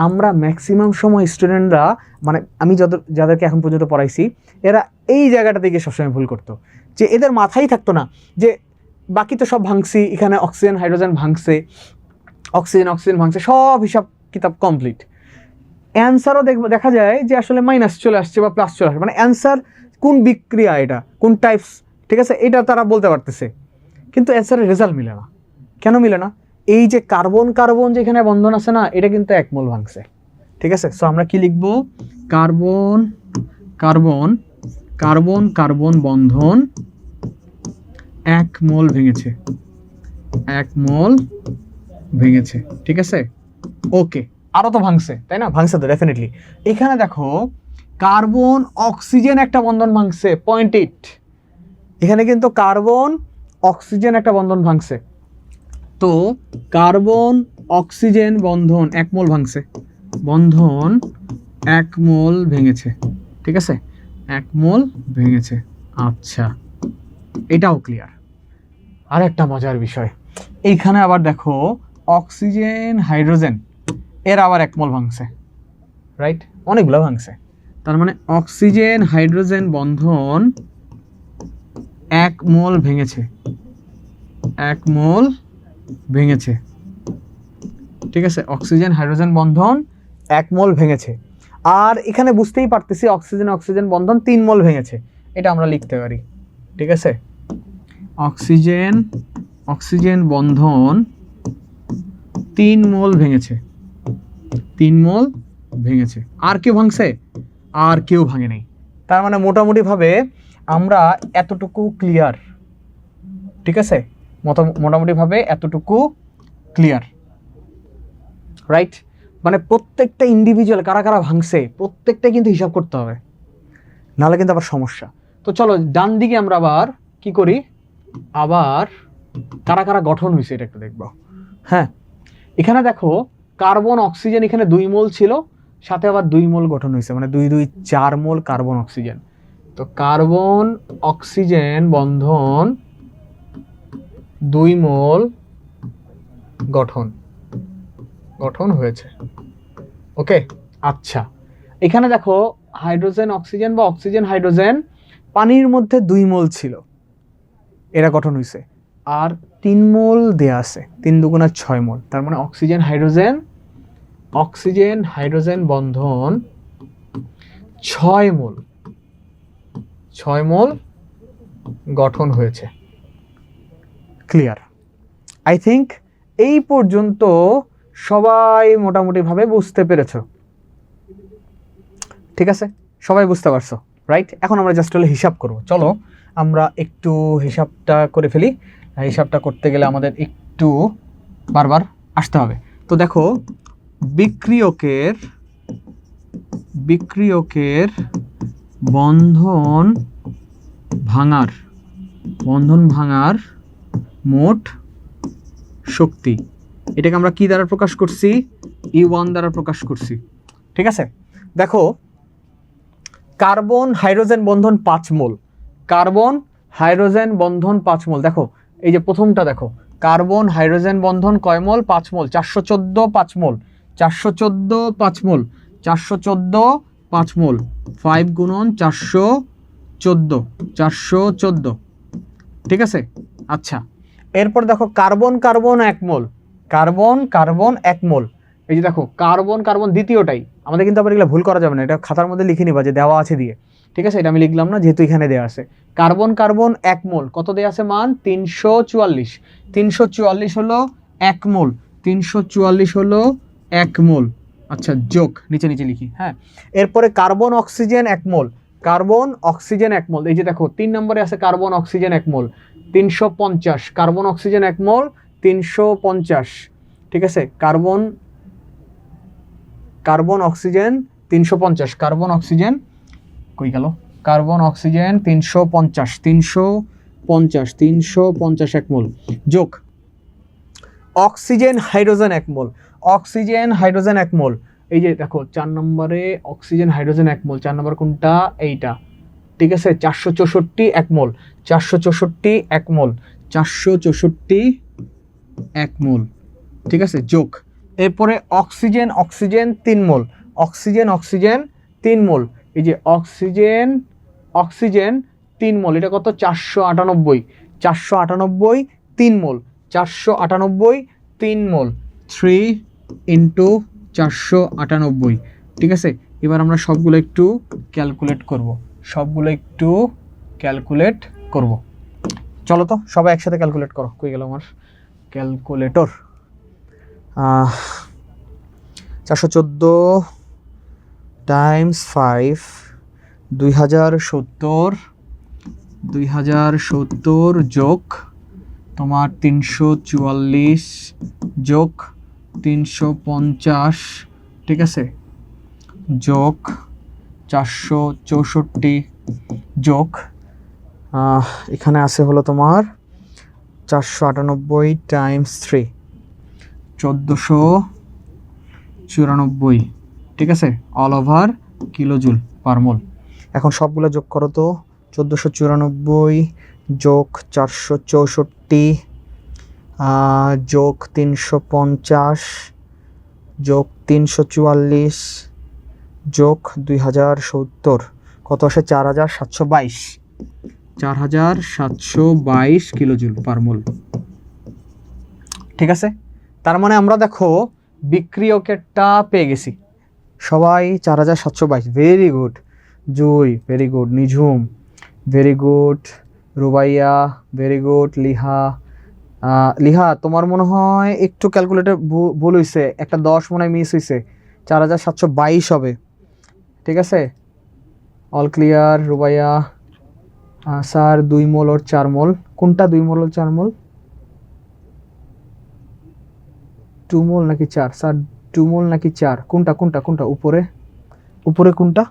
আমরা ম্যাক্সিমাম সময় স্টুডেন্টরা, মানে আমি যাদেরকে এখন পর্যন্ত পড়াইছি, এরা এই জায়গাটা থেকে সবসময় ভুল করতো, যে এদের মাথায় থাকতো না যে বাকি তো সব ভাঙছি, এখানে অক্সিজেন হাইড্রোজেন ভাঙছে, অক্সিজেন ভাঙছে, সব হিসাব কিতাব কমপ্লিট। অ্যান্সারও দেখা যায় যে আসলে মাইনাস চলে আসছে বা প্লাস চলে আসছে, মানে অ্যান্সার কোন বিক্রিয়া, এটা কোন টাইপস, ঠিক আছে, এটা তারা বলতে পারতেছে, কিন্তু অ্যান্সারের রেজাল্ট মিলে না। কেন মিলে না? এই যে কার্বন কার্বন যেখানে বন্ধন আছে না, এটা কিন্তু 1 মোল ভাঙছে, ঠিক আছে। সো আমরা কি লিখব? কার্বন কার্বন কার্বন কার্বন বন্ধন 1 মোল ভেঙেছে, 1 মোল ভেঙেছে, ঠিক আছে। ওকে, আরও তো ভাঙছে, তাই না? ভাঙছে তো ডেফিনেটলি। এখানে দেখো কার্বন অক্সিজেন একটা বন্ধন ভাঙছে 0.8, এখানে কিন্তু কার্বন অক্সিজেন একটা বন্ধন ভাঙছে। তো কার্বন অক্সিজেন বন্ধন 1 মোল ভাঙছে, বন্ধন 1 মোল ভেঙেছে, ঠিক আছে, 1 মোল ভেঙেছে। আচ্ছা, এটাও ক্লিয়ার। আর একটা মজার বিষয়, এইখানে আবার দেখো অক্সিজেন হাইড্রোজেন এর আবার 1 মোল ভাঙছে, রাইট? অনেকগুলো ভাঙছে, তার মানে অক্সিজেন হাইড্রোজেন বন্ধন 1 মোল ভেঙেছে, 1 মোল ভেঙেছে, ঠিক আছে। অক্সিজেন হাইড্রোজেন বন্ধন 1 মোল ভেঙেছে। আর এখানে বুঝতেই পারতেছি অক্সিজেন অক্সিজেন বন্ধন 3 মোল ভেঙেছে, এটা আমরা লিখতে পারি, ঠিক আছে। অক্সিজেন অক্সিজেন বন্ধন 3 মোল ভেঙেছে, 3 মোল ভেঙেছে। আর কেউ ভাঙছে? আর কেউ ভাঙে নাই। তার মানে মোটামুটিভাবে আমরা এতটুকু ক্লিয়ার, ঠিক আছে, মোটামুটিভাবে এতটুকু ক্লিয়ার, রাইট? মানে প্রত্যেকটা ইন্ডিভিজুয়াল কারা কারা ভাঙছে প্রত্যেকটা কিন্তু হিসাব করতে হবে, নাহলে কিন্তু আবার সমস্যা। তো চলো ডান দিকে আমরা আবার কি করি, আবার কারা কারা গঠন হয়েছে এটা একটু দেখবো। হ্যাঁ, এখানে দেখো কার্বন অক্সিজেন এখানে 2 মোল ছিল, সাথে আবার 2 মোল গঠন হয়েছে, মানে 2 2 4 মোল কার্বন অক্সিজেন। তো কার্বন অক্সিজেন বন্ধন 2 মোল গঠন হয়েছে। ওকে, আচ্ছা, এখানে দেখো হাইড্রোজেন অক্সিজেন বা অক্সিজেন হাইড্রোজেন পানির মধ্যে 2 মোল ছিল, এরা গঠন হয়েছে। আর 3 মোল দেয়া আছে, 3 দুগুণা 6 মোল, তার মানে অক্সিজেন হাইড্রোজেন বন্ধন 6 মোল গঠন হয়েছে। ক্লিয়ার? আই থিঙ্ক এই পর্যন্ত সবাই মোটামুটিভাবে বুঝতে পেরেছো, ঠিক আছে, সবাই বুঝতে পারছো, রাইট? এখন আমরা জাস্ট হলে হিসাব করব। চলো আমরা একটু হিসাবটা করে ফেলি। হিসাবটা করতে গেলে আমাদের একটু বারবার আসতে হবে। তো দেখো বিক্রিয়কের বন্ধন ভাঙার মোট শক্তি, এটাকে আমরা কি দ্বারা প্রকাশ করছি? E1 দ্বারা প্রকাশ করছি, ঠিক আছে। দেখো কার্বন হাইড্রোজেন বন্ধন 5 মোল, কার্বন হাইড্রোজেন বন্ধন 5 মোল। দেখো এই যে প্রথমটা দেখো, কার্বন হাইড্রোজেন বন্ধন কয় মোল? 5 মোল, 414 5 মোল, 414 5 মোল, 414 5 মোল, 5 গুণন 414, 414, ঠিক আছে। আচ্ছা, এরপর দেখো কার্বন কার্বন 1 মোল, কার্বন কার্বন 1 মোল। এই যে দেখো কার্বন কার্বন দ্বিতীয়টাই, আমাদের কিন্তু আবার এগুলো ভুল করা যাবে না, এটা খাতার মধ্যে লিখে নিবা যে দেওয়া আছে দিয়ে, ঠিক আছে, এটা আমি লিখলাম না যেহেতু এখানে দেওয়া আছে। কার্বন কার্বন 1 মোল, কত দেওয়া আছে মান? 344, 344 হলো 1 মোল, 344 হলো 1 মোল। আচ্ছা, যোগ নিচে লিখি, হ্যাঁ। এরপরে কার্বন অক্সিজেন 1 মোল, কার্বন অক্সিজেন 1 মোল। এই যে দেখো 3 নম্বরে আছে কার্বন অক্সিজেন 1 মোল, 350, কার্বন অক্সিজেন 1 মোল 350, ঠিক আছে। কার্বন অক্সিজেন 350, কার্বন অক্সিজেন কই গেল? কার্বন অক্সিজেন 350 1 মোল, যোগ অক্সিজেন হাইড্রোজেন 1 মোল, অক্সিজেন হাইড্রোজেন 1 মোল। এই যে দেখো 4 নম্বরে অক্সিজেন হাইড্রোজেন 1 মোল, 4 নম্বর কোনটা? এইটা, ঠিক আছে। 464 1 মোল, 464 1 মোল, 464 1 মোল, ঠিক আছে, যোগ এরপরে অক্সিজেন 3 মোল, অক্সিজেন 3 মোল, এই যে অক্সিজেন 3 মোল, এটা কত 498 3 মোল, 3 মোল, 3 ইন্টু 498, ঠিক আছে। এবার আমরা সবগুলো একটু ক্যালকুলেট করব, চলো তো সবাই একসাথে ক্যালকুলেট করো। কই গেল আমার ক্যালকুলেটর? 414 টাইমস 5, 2070 যোগ তোমার 344 যোগ 350, ঠিক আছে, যোগ 464 যোগ এখানে আছে হলো তোমার 498 টাইমস 3, 1494, ঠিক আছে, অল ওভার কিলোজুল পার মোল। এখন সবগুলো যোগ করো তো, 1494 যোগ 464 যোগ 350 যোগ 344 যোগ 2070 কত আসে? 4722 কিলোজুল পার মোল, ঠিক আছে। তার মানে আমরা দেখো বিক্রিয়কেরটা পেয়ে গেছি সবাই, 4722। Very good Jui, very good Nijhum, very good Rubaiya, very good Liha তোমার মনে হয় একটু ক্যালকুলেটর ভুল হয়েছে, একটা 10 মনে হয় মিস হয়েছে, 4722 হবে, ঠিক আছে। All clear Rubaiya. স্যার 2 মোল আর 4 মোল, কোনটা 2 মোল আর 4 মোল? 2 মোল নাকি 4? স্যার 2 মোল নাকি 4? কোনটা উপরে কোনটা?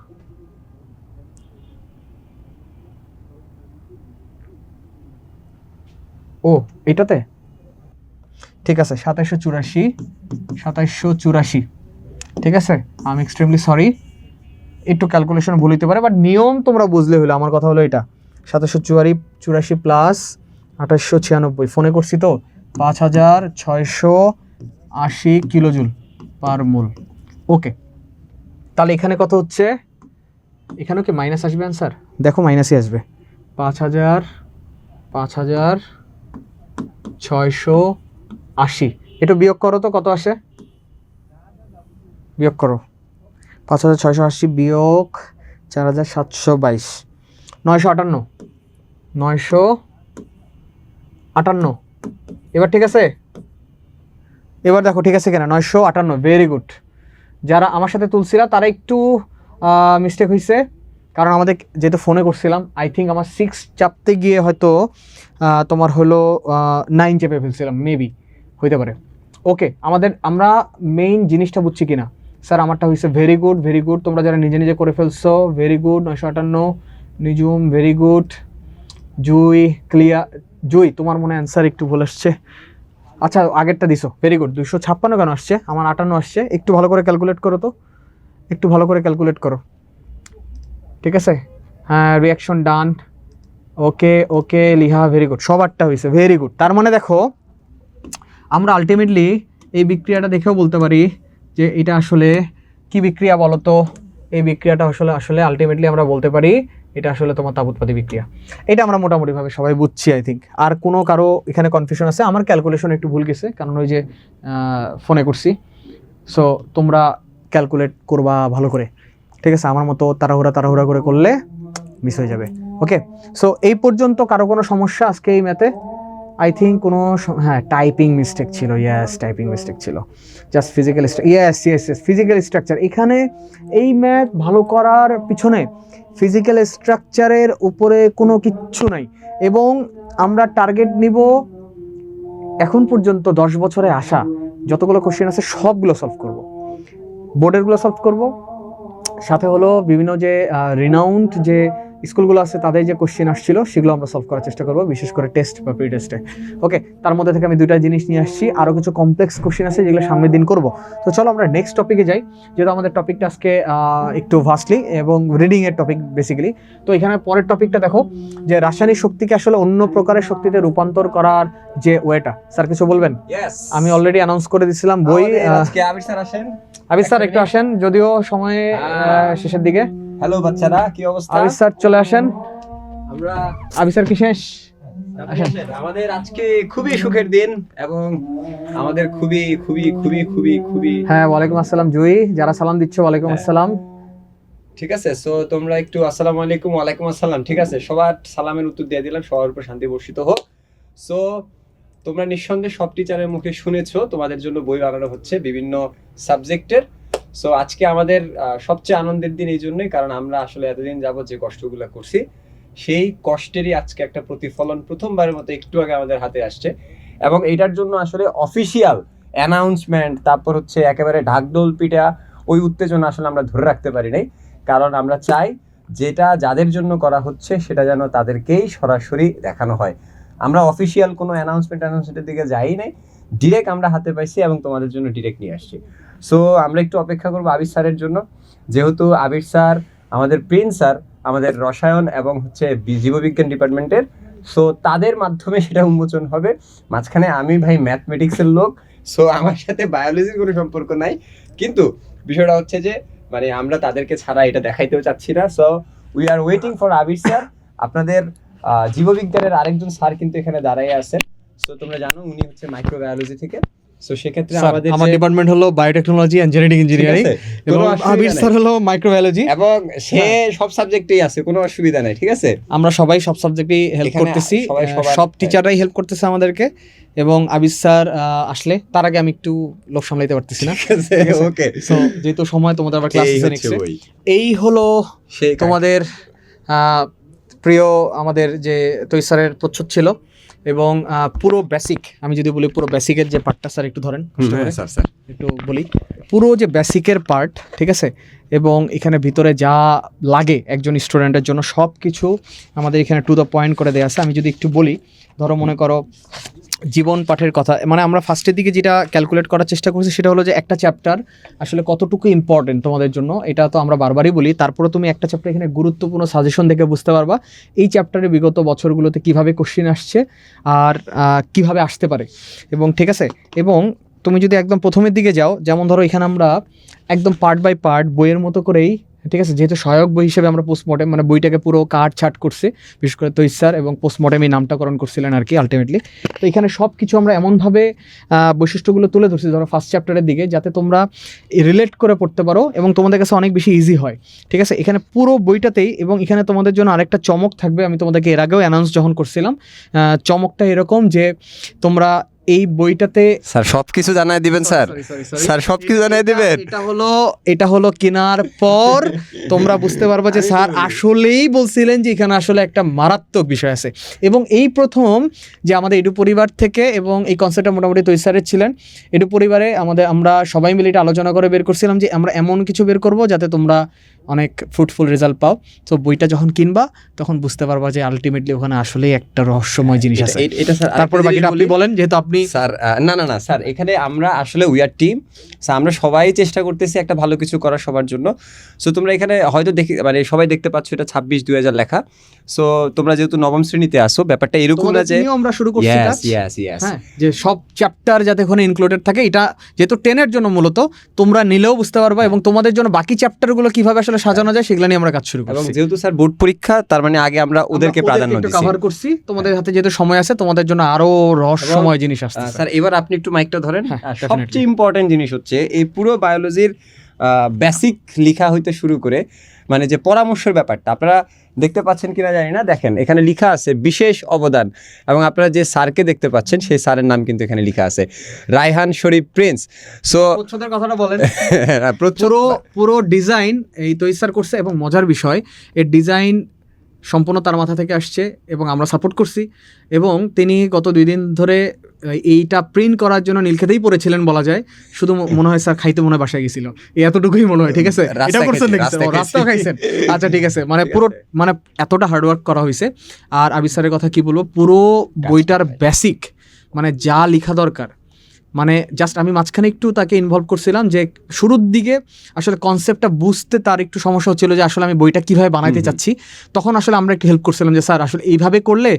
ও এটাতে, ঠিক আছে। 2784, ঠিক আছে। আমি এক্সট্রিমলি সরি, একটু ক্যালকুলেশন ভুল হতে পারে, বাট নিয়ম তোমরা বুঝলে হলো। আমার কথা হলো এটা 2784 প্লাস 2896, ফোনে করছি তো, 5680 কিলোজুল পার মোল। ওকে, তাহলে এখানে কত হচ্ছে? এখানেও কি মাইনাস আসবে অ্যান্সার? দেখো মাইনাসই আসবে। 5680, একটু বিয়োগ করো তো, কত আসে? বিয়োগ করো, 5680 বিয়োগ 4722, 958। এবার ঠিক আছে, এবার দেখো ঠিক আছে কিনা? 958, ভেরি গুড। যারা আমার সাথে তুলছিলা তারা একটু মিস্টেক হয়েছে, কারণ আমাদের যেহেতু ফোনে করছিলাম, আই থিঙ্ক আমার 6 চাপতে গিয়ে হয়তো তোমার হলো 9 চেপে ফেলছিলাম, মেবি হইতে পারে। ওকে, আমরা মেইন জিনিসটা বুঝছি কিনা? স্যার আমারটা হয়েছে, ভেরি গুড। তোমরা যারা নিজে নিজে করে ফেলছো, very good. 958, Nijum very good, জুই ক্লিয়ার। জুই তোমার মনে অ্যান্সার একটু ভুল আসছে, আচ্ছা আগেরটা দিছো, ভেরি গুড। 256 কেন আসছে? আমার 58 আসছে। একটু ভালো করে ক্যালকুলেট করো তো, ঠিক আছে। হ্যাঁ, রিয়াকশন ডান। ওকে লিহা, ভেরি গুড, সবারটা হয়েছে, ভেরি গুড। তার মানে দেখো আমরা আলটিমেটলি এই বিক্রিয়াটা দেখেও বলতে পারি যে এটা আসলে কি বিক্রিয়া বলো তো? এই বিক্রিয়াটা আসলে আলটিমেটলি আমরা বলতে পারি এটা আসলে তোমার তাপ-উৎপাদী বিক্রিয়া। এটা আমরা মোটামুটিভাবে সবাই বুঝছি আই থিঙ্ক। আর কোনো কারো এখানে কনফিউশন আছে? আমার ক্যালকুলেশন একটু ভুল গেছে, কারণ ওই যে ফোনে করছি। সো তোমরা ক্যালকুলেট করবা ভালো করে, ঠিক আছে। আমার মতো তাড়াহুড়া করে করলে মিস হয়ে যাবে। ওকে, সো এই পর্যন্ত কারো কোনো সমস্যা আজকে এই ম্যাথে? আই থিঙ্ক কোনো, হ্যাঁ টাইপিং মিস্টেক ছিল, জাস্ট ফিজিক্যাল ফিজিক্যাল স্ট্রাকচার। এখানে এই ম্যাথ ভালো করার পিছনে ফিজিক্যাল স্ট্রাকচারের উপরে কোনো কিচ্ছু নাই, এবং আমরা টার্গেট নিব এখন পর্যন্ত 10 বছরে আসা যতগুলো কোশ্চেন আছে সবগুলো সলভ করব, বোর্ডেরগুলো সলভ করব, সাথে হলো বিভিন্ন যে রিনাউন্ড যে স্কুলগুলো আছে তাদের যে কোশ্চেন আসছিল সেগুলো আমরা সলভ করার চেষ্টা করবো, বিশেষ করে টেস্ট বা প্রি টেস্টে। ওকে, তার মধ্যে থেকে আমি দুইটা জিনিস নিয়ে আসছি, আরও কিছু কমপ্লেক্স কোশ্চেন আছে যেগুলো সামনের দিন করব। তো চলো আমরা নেক্সট টপিকে যাই, যেহেতু আমাদের টপিকটা আজকে একটু ভাস্টলি এবং রিডিংয়ের টপিক বেসিক্যালি। তো এখানে পরের টপিকটা দেখো যে রাসায়নিক শক্তিকে আসলে অন্য প্রকারের শক্তিতে রূপান্তর করার যে ওয়েটা, স্যার কিছু বলবেন? আমি অলরেডি অ্যানাউন্স করে দিয়েছিলাম বই। আজকে আবির স্যার আসেন, আবির স্যার একটু আসেন, যদিও সময়ে শেষের দিকে। হ্যালো বাচ্চারা, কি অবস্থা? আবির স্যার চলে আসেন। আমরা আবির স্যার কি শেষ? আমাদের আজকে খুবই সুখের দিন এবং আমাদের খুবই খুবই খুবই খুবই খুবই হ্যাঁ, ওয়ালাইকুম আসসালাম জুই, যারা সালাম দিচ্ছ ওয়ালাইকুম আসসালাম। ঠিক আছে। সো তোমরা একটু আসসালামু আলাইকুম, ওয়ালাইকুম আসসালাম, ঠিক আছে, সবার সালামের উত্তর দিয়ে দিলাম, সবার উপর শান্তি বর্ষিত হোক। সো তোমরা নিঃসন্দেহে সব টিচারের মুখে শুনেছো তোমাদের জন্য বই বানানো হচ্ছে বিভিন্ন সাবজেক্টের। সো আজকে আমাদের সবচেয়ে আনন্দের দিন এই জন্যই, কারণ আমরা আসলে এতদিন যাবত যে কষ্টগুলো করছি সেই কষ্টেরই আজকে একটা প্রতিফলন প্রথমবারের মতো একটু আগে আমাদের হাতে আসছে। এবং এইটার জন্য আসলে অফিসিয়াল অ্যানাউন্সমেন্ট, তারপর হচ্ছে একেবারে ঢাকঢোল পিটা ওই উত্তেজনা আসলে আমরা ধরে রাখতে পারি নাই, কারণ আমরা চাই যেটা যাদের জন্য করা হচ্ছে সেটা যেন তাদেরকেই সরাসরি দেখানো হয়। আমরা অফিসিয়াল কোনো অ্যানাউন্সমেন্টের দিকে যাই নাই, ডিরেক্ট আমরা হাতে পাইছি এবং তোমাদের জন্য ডিরেক্ট নিয়ে আসছি। সো আমরা একটু অপেক্ষা করবো আবির স্যারের জন্য, যেহেতু আবির স্যার আমাদের প্রিন্স স্যার আমাদের রসায়ন এবং হচ্ছে জীববিজ্ঞান ডিপার্টমেন্টের, সো তাদের মাধ্যমে সেটা উন্মোচন হবে। মাঝখানে আমি ভাই ম্যাথমেটিক্সের লোক, সো আমার সাথে বায়োলজির কোনো সম্পর্ক নাই, কিন্তু বিষয়টা হচ্ছে যে মানে আমরা তাদেরকে ছাড়া এটা দেখাইতেও চাচ্ছি না। So we are waiting for Abir sir. আপনাদের জীববিজ্ঞানের আরেকজন স্যার কিন্তু এখানে দাঁড়াই আছেন। সো তোমরা জানো উনি হচ্ছে মাইক্রোবায়োলজি থেকে। সো সেক্ষেত্রে আমাদের আমার ডিপার্টমেন্ট হলো বায়োটেকনোলজি এন্ড জেনেটিক ইঞ্জিনিয়ারিং, এবং আবির স্যার হলো মাইক্রোবায়োলজি, এবং সে সব সাবজেক্টেই আছে, কোনো অসুবিধা নাই, ঠিক আছে। আমরা সবাই সব সাবজেক্টেই হেল্প এখানে করতেছি, সবাই সবার- সব টিচাররাই হেল্প করতেছে আমাদেরকে। এবং আবির স্যার আসলে তার আগে আমি একটু লোক সামলাইতে পারতেছি না, ওকে। সো যেহেতু সময় তোমাদের আবার ক্লাস আছে, এই হলো তোমাদের প্রিয় আমাদের যে তৈরি স্যারের প্রচ্ছদ ছিল। এবং পুরো বেসিক, আমি যদি বলি পুরো বেসিকের যে পার্টটা, স্যার একটু ধরেন একটু বলি, পুরো যে বেসিকের পার্ট, ঠিক আছে, এবং এখানে ভিতরে যা লাগে একজন স্টুডেন্টের জন্য সব কিছু আমাদের এখানে টু দ্য পয়েন্ট করে দেওয়া আছে। আমি যদি একটু বলি, ধরো মনে করো জীবন পাঠের কথা, মানে আমরা ফার্স্টের দিকে যেটা ক্যালকুলেট করার চেষ্টা করছি সেটা হলো যে একটা চ্যাপ্টার আসলে কতটুকু ইম্পর্টেন্ট তোমাদের জন্য, এটা তো আমরা বারবারই বলি। তারপরে তুমি একটা চ্যাপ্টার এখানে গুরুত্বপূর্ণ সাজেশন দেখে বুঝতে পারবা এই চ্যাপ্টারে বিগত বছরগুলোতে কিভাবে কোশ্চেন আসছে আর কিভাবে আসতে পারে। এবং ঠিক আছে, এবং তুমি যদি একদম প্রথমের দিকে যাও, যেমন ধরো এখানে আমরা একদম পার্ট বাই পার্ট বইয়ের মতো করেই, ঠিক আছে, যেহেতু সহায়ক বই হিসেবে আমরা পোস্টমর্টেম মানে বইটাকে পুরো কাট ছাট করছি, বিশেষ করে তৈরি স্যার এবং পোস্টমর্টেম এই নামটাকরণ করছিলেন আর কি আলটিমেটলি। তো এখানে সব কিছু আমরা এমনভাবে বৈশিষ্ট্যগুলো তুলে ধরছি ধরো ফার্স্ট চ্যাপ্টারের দিকে, যাতে তোমরা রিলেট করে পড়তে পারো এবং তোমাদের কাছে অনেক বেশি ইজি হয়, ঠিক আছে, এখানে পুরো বইটাতেই। এবং এখানে তোমাদের জন্য আরেকটা চমক থাকবে, আমি তোমাদেরকে এর আগেও অ্যানাউন্স যখন করছিলাম, চমকটা এরকম যে তোমরা এই বইটাতে স্যার সবকিছু জানাই দিবেন স্যার, স্যার সবকিছু জানাই দিবেন। এটা হলো কেনার পর তোমরা বুঝতে পারবে যে স্যার আসলেই বলছিলেন যে এখানে আসলে একটা মারাত্মক বিষয় আছে। এবং এই প্রথম যে আমাদের এডু পরিবার থেকে, এবং এই কনসেপ্টটা মোটামুটি তৈরি স্যারের ছিলেন, এডু পরিবারে আমরা সবাই মিলে এটা আলোচনা করে বের করছিলাম যে আমরা এমন কিছু বের করব যাতে তোমরা অনেক ফ্রুটফুল রেজাল্ট পাও। তো বইটা যখন কিনবা তখন বুঝতে পারবা যে আলটিমেটলি ওখানে আসলেই একটা রহস্যময় জিনিস আছে। এটা স্যার তারপর বাকিটা আপনি বলেন, যেহেতু আপনি স্যার না স্যার, এখানে আমরা আসলে উই আর টিম, আমরা সবাই চেষ্টা করতেছি একটা ভালো কিছু করার সবার জন্য। সো তোমরা এখানে হয়তো মানে সবাই দেখতে পাচ্ছ এটা 26/2000 লেখা। সো তোমরা যেহেতু নবম শ্রেণীতে আসো, ব্যাপারটা এরকম না যে আমরা শুরু করছি হ্যাঁ, যে সব চ্যাপ্টার যাতে ওখানে ইনক্লুডেড থাকে। এটা যেহেতু 10 এর জন্য মূলত, তোমরা নিলেও বুঝতে পারবা এবং তোমাদের জন্য বাকি চ্যাপ্টারগুলো কিভাবে আসলে সাজানো যায় সেগুলো নিয়ে আমরা কাজ শুরু করছি। এবং যেহেতু স্যার বোর্ড পরীক্ষা, তার মানে আগে আমরা ওদেরকে প্রাধান্য দিচ্ছি, কভার করছি। তোমাদের হাতে যেহেতু সময় আছে, তোমাদের জন্য আরো রহস্যময় জিনিস আসছে। স্যার এবার আপনি একটু মাইকটা ধরেন। definitely. সবচেয়ে ইম্পর্টেন্ট জিনিস হচ্ছে এই পুরো বায়োলজির বেসিক লেখা হইতে শুরু করে মানে যে পরামর্শের ব্যাপারটা আপনারা দেখতে পাচ্ছেন কিনা জানি না, দেখেন এখানে লেখা আছে বিশেষ অবদান, এবং আপনারা যে স্যারকে দেখতে পাচ্ছেন সেই স্যারের নাম কিন্তু এখানে লেখা আছে, রায়হান শরীফ প্রিন্স। সো প্রচ্ছদের কথাটা বলেন। পুরো ডিজাইন এই তৈরি স্যার করছে, এবং মজার বিষয় এর ডিজাইন সম্পূর্ণ তার মাথা থেকে আসছে এবং আমরা সাপোর্ট করছি। এবং তিনি গত 2 দিন ধরে এইটা প্রিন্ট করার জন্য নীলক্ষেতেই পড়েছিলেন বলা যায়, শুধু মনে হয় স্যার খাইতে মনে হয় বাসায় গেছিল, এই এতটুকুই মনে হয়, ঠিক আছে? এটা করছেন নাকি স্যার? রাস্তাও খাইছেন? আচ্ছা ঠিক আছে, মানে পুরো মানে এতটা হার্ডওয়ার্ক করা হয়েছে। আর আবির স্যারের কথা কি বলবো, পুরো বইটার বেসিক মানে যা লেখা দরকার, মানে জাস্ট আমি মাঝখানে একটু তাকে ইনভলভ করছিলাম যে শুরুর দিকে আসলে কনসেপ্টটা বুঝতে তার একটু সমস্যা হচ্ছিল যে আসলে আমি বইটা কীভাবে বানাইতে চাচ্ছি। তখন আসলে আমরা একটু হেল্প করছিলাম যে স্যার আসলে এইভাবে করলে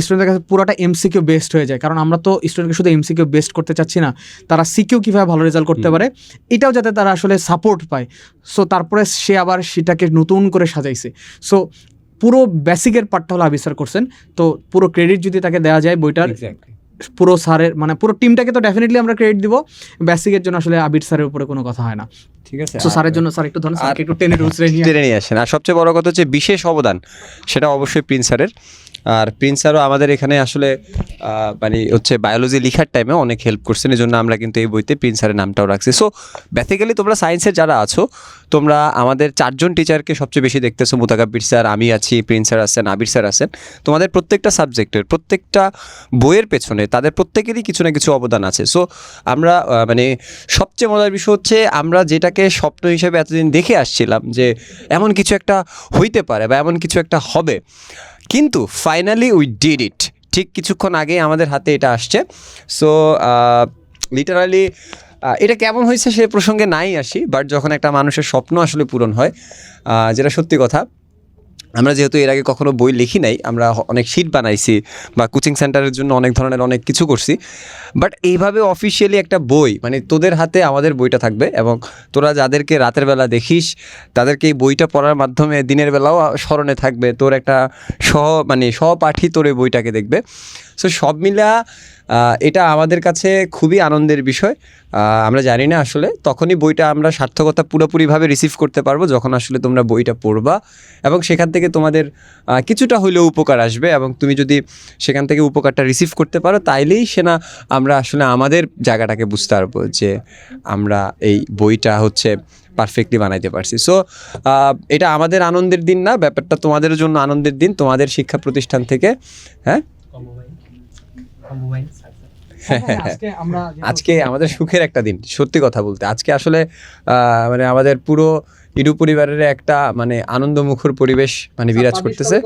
স্টুডেন্টের কাছে পুরোটা এমসিকিউ বেস্ট হয়ে যায়, কারণ আমরা তো স্টুডেন্টকে শুধু এমসিকিউ বেস্ট করতে চাচ্ছি না, তারা সিকিউ কীভাবে ভালো রেজাল্ট করতে পারে এটাও যাতে তারা আসলে সাপোর্ট পায়। সো তারপরে সে আবার সেটাকে নতুন করে সাজাইছে। সো পুরো বেসিকের পার্টটা হলো আবির স্যার করছেন। তো পুরো ক্রেডিট যদি তাকে দেওয়া যায় বইটার, পুরো স্যারের মানে পুরো টিমটাকে তো ডেফিনেটলি আমরা ক্রেডিট দিব, বেসিকের জন্য আসলে আবির স্যারের উপরে কোনো কথা হয় না। ঠিক আছে, তো স্যারের জন্য স্যার একটু ধরুন, স্যারকে একটু টেনে নিয়ে আসেন। আর সবচেয়ে বড় কথা হচ্ছে বিশেষ অবদান সেটা অবশ্যই প্রিন্স স্যারের। আর প্রিন্স স্যারও আমাদের এখানে আসলে মানে হচ্ছে বায়োলজি লেখার টাইমে অনেক হেল্প করছেন, এই জন্য আমরা কিন্তু এই বইতে প্রিন্স স্যারের নামটাও রাখছি। সো বেসিক্যালি তোমরা সায়েন্সের যারা আছো, তোমরা আমাদের 4 জন টিচারকে সবচেয়ে বেশি দেখতেছো, মুতাকাব্বির স্যার, আমি আছি, প্রিন্স স্যার আছেন, আবির স্যার আছেন। তোমাদের প্রত্যেকটা সাবজেক্টের প্রত্যেকটা বইয়ের পেছনে তাদের প্রত্যেকেরই কিছু না কিছু অবদান আছে। সো আমরা মানে সবচেয়ে মজার বিষয় হচ্ছে আমরা যেটাকে স্বপ্ন হিসেবে এতদিন দেখে আসছিলাম যে এমন কিছু একটা হইতে পারে বা এমন কিছু একটা হবে, কিন্তু ফাইনালি উই ডিড ইট। ঠিক কিছুক্ষণ আগে আমাদের হাতে এটা আসছে। সো লিটারালি এটা কেমন হয়েছে সে প্রসঙ্গে নাই আসি, বাট যখন একটা মানুষের স্বপ্ন আসলে পূরণ হয়, যেটা সত্যি কথা, আমরা যেহেতু এর আগে কখনো বই লিখি নাই, আমরা অনেক শিট বানাইছি বা কোচিং সেন্টারের জন্য অনেক ধরনের অনেক কিছু করছি, বাট এইভাবে অফিসিয়ালি একটা বই, মানে তোদের হাতে আমাদের বইটা থাকবে এবং তোরা যাদেরকে রাতের বেলা দেখিস তাদেরকে এই বইটা পড়ার মাধ্যমে দিনের বেলাও স্মরণে থাকবে, তোর একটা সহপাঠী তোর এই বইটাকে দেখবে। সো সব মিলা এটা আমাদের কাছে খুবই আনন্দের বিষয়। আমরা জানি না আসলে তখনই বইটা আমরা সার্থকতা পুরোপুরিভাবে রিসিভ করতে পারবো যখন আসলে তোমরা বইটা পড়বা এবং সেখান থেকে তোমাদের কিছুটা হইলেও উপকার আসবে, এবং তুমি যদি সেখান থেকে উপকারটা রিসিভ করতে পারো তাইলেই সেনা আমরা আসলে আমাদের জায়গাটাকে বুঝতে পারবো যে আমরা এই বইটা হচ্ছে পারফেক্টলি বানাইতে পারছি। সো এটা আমাদের আনন্দের দিন না, ব্যাপারটা তোমাদের জন্য আনন্দের দিন, তোমাদের শিক্ষা প্রতিষ্ঠান থেকে। হ্যাঁ, আজকে আমাদের সুখের একটা দিন, সত্যি কথা বলতে। আজকে আসলে মানে আমাদের পুরো ইডু পরিবারের একটা মানে আনন্দমুখর পরিবেশ মানে বিরাজ করতেছে।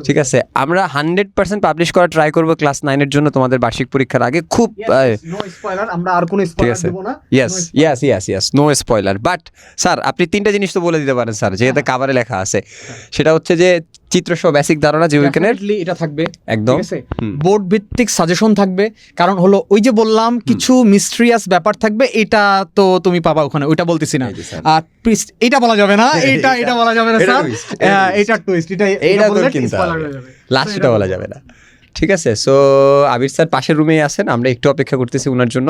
ঠিক আছে, আমরা 100% পাবলিশ করা ট্রাই করবো ক্লাস 9-এর জন্য তোমাদের বার্ষিক পরীক্ষার আগে। খুব আমরা আর কোনো স্পয়লার দেব না। Yes, no spoiler. But sir আপনি 3টা জিনিস তো বলে দিতে পারেন স্যার, যেটা কাভারে লেখা আছে, সেটা হচ্ছে যে চিত্রসহ বেসিক ধারণা জীববিজ্ঞানের এটা থাকবে একদম, বোর্ড ভিত্তিক সাজেশন থাকবে, কারণ হলো ওই যে বললাম কিছু মিস্ট্রিয়াস ব্যাপার থাকবে, এটা তো তুমি পাবা ওখানে, ওইটা বলতেছি না। আর এটা বলা যাবে না, এটা বলা যাবে না স্যার, এটা টুইস্ট, এটা বললে স্পয়লার হয়ে যাবে, লাস্টটা বলা যাবে না। ঠিক আছে, সো আবির স্যার পাশের রুমেই আছেন, আমরা একটু অপেক্ষা করতেছি ওনার জন্য।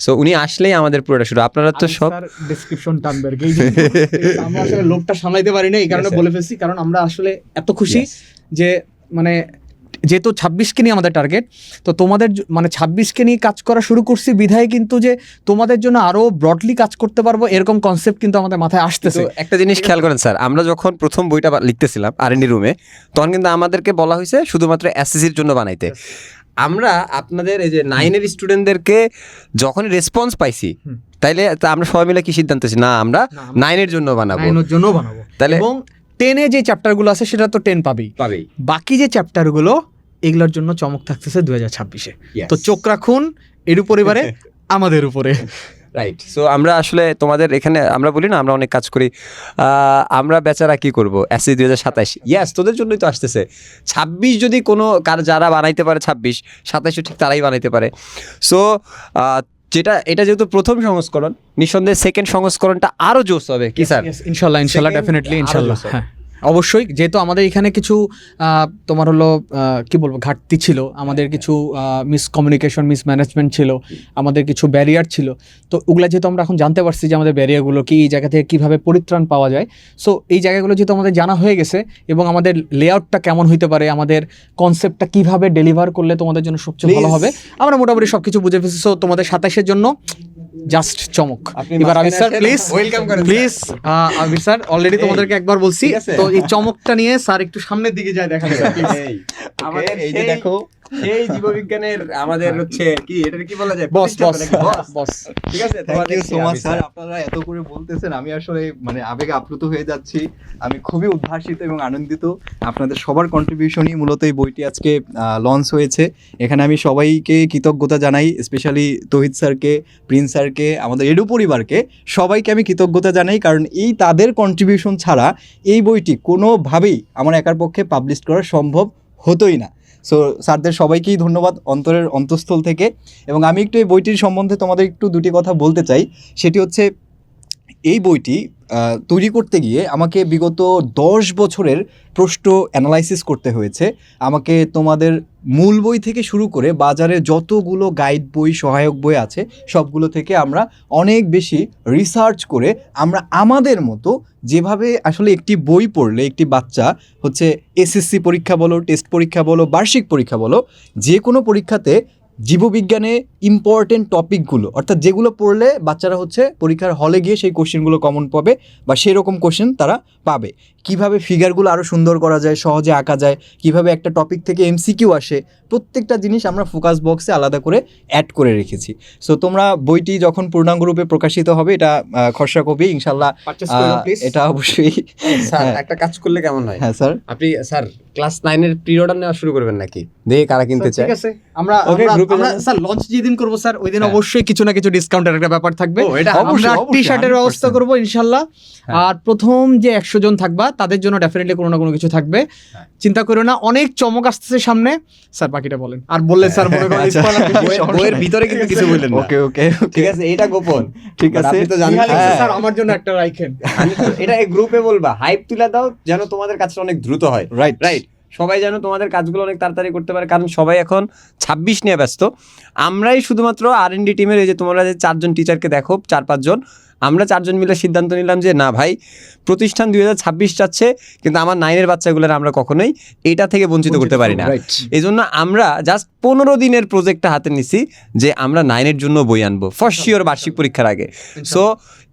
সো উনি আসলেই আমাদের পুরোটা শুরু। আপনারা তো সব ডেসক্রিপশন টানবে, আমরা আসলে লোকটা সামলাইতে পারি না, এই কারণে বলে ফেলছি, কারণ আমরা আসলে এত খুশি যে মানে যেহেতু 26কে নিয়ে আমাদের টার্গেট, তো তোমাদের মানে 26কে নিয়ে কাজ করা শুরু করছি বিধায় কিন্তু যে তোমাদের জন্য আরো ব্রডলি কাজ করতে পারবো এরকম কনসেপ্ট কিন্তু আমাদের মাথায় আসতেছে। একটা জিনিস খেয়াল করেন স্যার, আমরা যখন প্রথম বইটা লিখতেছিলাম R&D রুমে, তখন কিন্তু আমাদেরকে বলা হয়েছে শুধুমাত্র এসএসসির জন্য বানাইতে। আমরা আপনাদের এই যে 9-এর স্টুডেন্টদেরকে যখন রেসপন্স পাইছি, তাইলে আমরা সবাই মিলে কি সিদ্ধান্ত নিয়েছি, না আমরা 9-এর জন্য বানাবো, তাহলে এবং 10-এ যে চ্যাপ্টারগুলো আছে সেটা তো 10 পাবেই, বাকি যে চ্যাপ্টারগুলো এগুলোর জন্য চমক থাকতেছে 2026-এ। তো চোখ রাখুন এর পরিবারে আমাদের উপরে। রাইট, সো আমরা আসলে তোমাদের এখানে আমরা বলি না আমরা অনেক কাজ করি, আমরা বেচারা কি করবো, এসএসসি 2027 ইয়েস তোদের জন্যই তো আসতেছে। 26 যদি কোনো যারা বানাইতে পারে 26-27 ঠিক তারাই বানাইতে পারে। সো এটা যেহেতু প্রথম সংস্করণ, নিঃসন্দেহে সেকেন্ড সংস্করণটা আরো জোস হবে কি স্যার? ইনশাল্লাহ ডেফিনেটলি ইনশাল্লাহ। হ্যাঁ অবশ্যই, যেহেতু আমাদের এখানে কিছু তোমার হলো কি বলবো ঘাটতি ছিল, আমাদের কিছু মিসকমিউনিকেশন মিসম্যানেজমেন্ট ছিল, আমাদের কিছু ব্যারিয়ার ছিল, তো ওগুলা যেহেতু আমরা এখন জানতে পারছি যে আমাদের ব্যারিয়ারগুলো কি, এই জায়গা থেকে কীভাবে পরিত্রাণ পাওয়া যায়। সো এই জায়গাগুলো যেহেতু আমাদের জানা হয়ে গেছে এবং আমাদের লেআউটটা কেমন হইতে পারে, আমাদের কনসেপ্টটা কীভাবে ডেলিভার করলে তোমাদের জন্য সবচেয়ে ভালো হবে, আমরা মোটামুটি সব কিছু বুঝে ফেলছি। সো তোমাদের 27-এর জন্য জাস্ট চমক। এবার Abir sir please Abir sir already তোমাদেরকে একবার বলছি, তো এই চমকটা নিয়ে স্যার একটু সামনের দিকে যায় দেখা যায়। এই যে দেখো সেই জীববিজ্ঞানের আমাদের হচ্ছে কি এটার কি বলা যায় বস বস প্রতিষ্ঠাতা নাকি? boss? বস। ঠিক আছে, থ্যাংক তোমাদের ইউ সেই সো মাচ আমি স্যার, আপনারা এত করে বলতেছেন, আমি আসলে মানে আবেগে আপ্লুত হয়ে যাচ্ছি। আমি খুবই উদ্ভাসিত এবং আনন্দিত। আপনাদের সবার কন্ট্রিবিউশনই মূলত এই বইটি আজকে লঞ্চ হয়েছে। এখানে আমি সবাইকে কৃতজ্ঞতা জানাই, স্পেশালি তৌহিদ স্যারকে, প্রিন্স স্যারকে, আমাদের এডু পরিবারকে, সবাইকে আমি কৃতজ্ঞতা জানাই, কারণ এই তাদের কন্ট্রিবিউশন ছাড়া এই বইটি কোনোভাবেই আমার একার পক্ষে পাবলিশ করা সম্ভব হতোই না। সো স্যারদের সবাইকেই ধন্যবাদ অন্তরের অন্তঃস্থল থেকে। এবং আমি একটু এই বইটির সম্বন্ধে তোমাদের একটু দুটি কথা বলতে চাই। সেটি হচ্ছে এই বইটি তৈরি করতে গিয়ে আমাকে বিগত 10 বছরের প্রশ্ন অ্যানালাইসিস করতে হয়েছে। আমাকে তোমাদের মূল বই থেকে শুরু করে বাজারে যতগুলো গাইড বই, সহায়ক বই আছে, সবগুলো থেকে আমরা অনেক বেশি রিসার্চ করে আমরা আমাদের মতো যেভাবে আসলে একটি বই পড়লে একটি বাচ্চা হচ্ছে এসএসসি পরীক্ষা বলো, টেস্ট পরীক্ষা বলো, বার্ষিক পরীক্ষা বলো, যে কোনো পরীক্ষাতে জীববিজ্ঞানে ইম্পর্টেন্ট টপিকগুলো, অর্থাৎ যেগুলো পড়লে বাচ্চারা হচ্ছে পরীক্ষার হলে গিয়ে সেই কোশ্চেনগুলো কমন পাবে বা সেরকম কোশ্চেন তারা পাবে। কিভাবে ফিগারগুলো আরও সুন্দর করা যায়, সহজে আঁকা যায়, কিভাবে একটা টপিক থেকে এমসিকিউ আসে, প্রত্যেকটা জিনিস আমরা ফোকাস বক্সে আলাদা করে অ্যাড করে রেখেছি। সো তোমরা বইটি যখন পূর্ণাঙ্গ রূপে প্রকাশিত হবে, এটা খসড়া কপি ইনশাল্লাহ, পারচেজ করো প্লিজ। এটা অবশ্যই। স্যার হ্যাঁ। একটা কাজ করলে কেমন হয়? হ্যাঁ স্যার, আপনি স্যার ক্লাস 9 এর প্রি অর্ডার নেওয়া শুরু করবেন নাকি? দেখে কারা কিনতে চায়। ঠিক আছে, আমরা Okay, আমরা- group এ আমরা জানান। স্যার লঞ্চ যেদিন করব স্যার ওই দিন হ্যাঁ। অবশ্যই কিছু না কিছু ডিসকাউন্টের একটা ব্যাপার থাকবে। ও, এটা অবশ্যই, আমরা অবশ্যই, টি শার্টের 100% ব্যবস্থা করব ইনশাল্লাহ। হ্যাঁ। আর প্রথম যে 100 জন থাকবা তাদের জন্য ডেফিনেটলি কোনো না কোনো কিছু থাকবে, হ্যাঁ। চিন্তা করো না, অনেক চমক আসতেছে সামনে। স্যার বাকিটা বলেন, আর বললে স্যার মনে করেন আচ্ছা। spoiler বেশি বইয়ের- সমস্যা বইয়ের নাই। ভিতরে কিন্তু কিছু বললেন না। ওকে ওকে ঠিক আছে, এটা গোপন। ঠিক But আছে। আপনি তো জানেন। নিহাল লিখছে, হ্যাঁ। স্যার আমার জন্য একটা রাইখেন। আমি তো এটা এই গ্রুপে বলবা, হাইপ তুলে দাও যেন তোমাদের কাজটা অনেক দ্রুত হয়। রাইট রাইট, সবাই যেন তোমাদের কাজগুলো অনেক তাড়াতাড়ি করতে পারে, কারণ সবাই এখন 26 নিয়ে ব্যস্ত। আমরাই শুধুমাত্র R&D টিমের, এই যে তোমরা যে 4 জন টিচারকে দেখো, 4-5 জন, আমরা 4 জন মিলে সিদ্ধান্ত নিলাম যে না ভাই, প্রতিষ্ঠান 2026 চাচ্ছে, কিন্তু আমার 9-এর বাচ্চাগুলোর আমরা কখনোই এটা থেকে বঞ্চিত করতে পারি না। রাইট। এই জন্য আমরা জাস্ট 15 দিনের প্রজেক্টটা হাতে নিছি যে আমরা 9-এর জন্য বই আনবো ফর শিওর বার্ষিক পরীক্ষার আগে। সো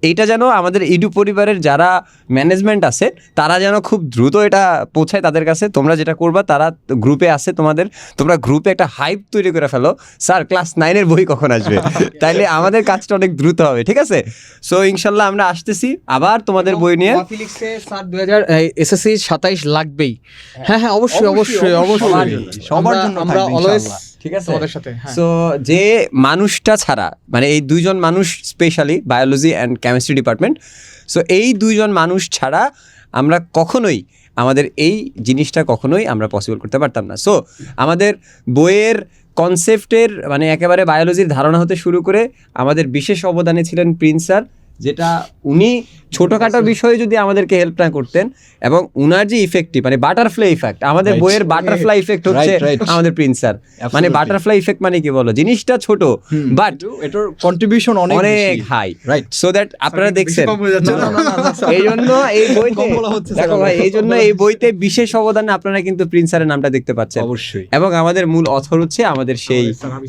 এইটা যেন আমাদের ইডু পরিবারের যারা ম্যানেজমেন্ট আছে তারা যেন খুব দ্রুত এটা পৌঁছায় তাদের কাছে। তোমরা যেটা করবা, তারা গ্রুপে আছে তোমাদের, তোমরা গ্রুপে একটা হাইপ তৈরি করে ফেলো, স্যার ক্লাস 9-এর বই কখন আসবে, তাইলে আমাদের কাজটা অনেক দ্রুত হবে। ঠিক আছে, সো ইনশাল্লাহ আমরা আসতেছি আবার তোমাদের বই নিয়ে। ওয়াফি লিখছে, স্যার 2000 এসএসসি 27 লাগবেই। হ্যাঁ হ্যাঁ অবশ্যই অবশ্যই অবশ্যই সবার জন্য, সবার জন্য আমরা থাকবে অলওয়েজ ইনশাআল্লাহ। ঠিক আছে, তোমাদের সাথে। হ্যাঁ। সো যে মানুষটা ছাড়া, মানে এই 2 জন মানুষ, specially biology and chemistry department, so এই 2 জন মানুষ ছাড়া আমরা কখনোই আমাদের এই জিনিসটা কখনোই আমরা পসিবল করতে পারতাম না। সো আমাদের বইয়ের কনসেপ্টের মানে একেবারে বায়োলজির ধারণা হতে শুরু করে আমাদের বিশেষ অবদানে ছিলেন প্রিন্স স্যার, যেটা উনি ছোটোখাটো বিষয়ে যদি আমাদেরকে হেল্প না করতেন, এবং উনার যে ইফেক্টিভ মানে বাটারফ্লাই ইফেক্ট, আমাদের Right. বইয়ের বাটারফ্লাই ইফেক্ট হচ্ছে Right, right. আমাদের প্রিন্স স্যার। মানে Absolutely. বাটারফ্লাই ইফেক্ট মানে কি বলো, জিনিসটা ছোট বাট এটার কন্ট্রিবিউশন অনেক অনেক হাই, রাইট। সো দ্যাট আপনারা দেখছেন। কম হয়ে যাচ্ছে না? এই জন্য এই বইতে কম বলা হচ্ছে দেখো স্যার, ভাই, আমার। এই জন্য এই বইতে বিশেষ অবদানে আপনারা কিন্তু প্রিন্স স্যারের নামটা দেখতে পাচ্ছেন, অবশ্যই। এবং আমাদের মূল অথর হচ্ছে আমাদের সেই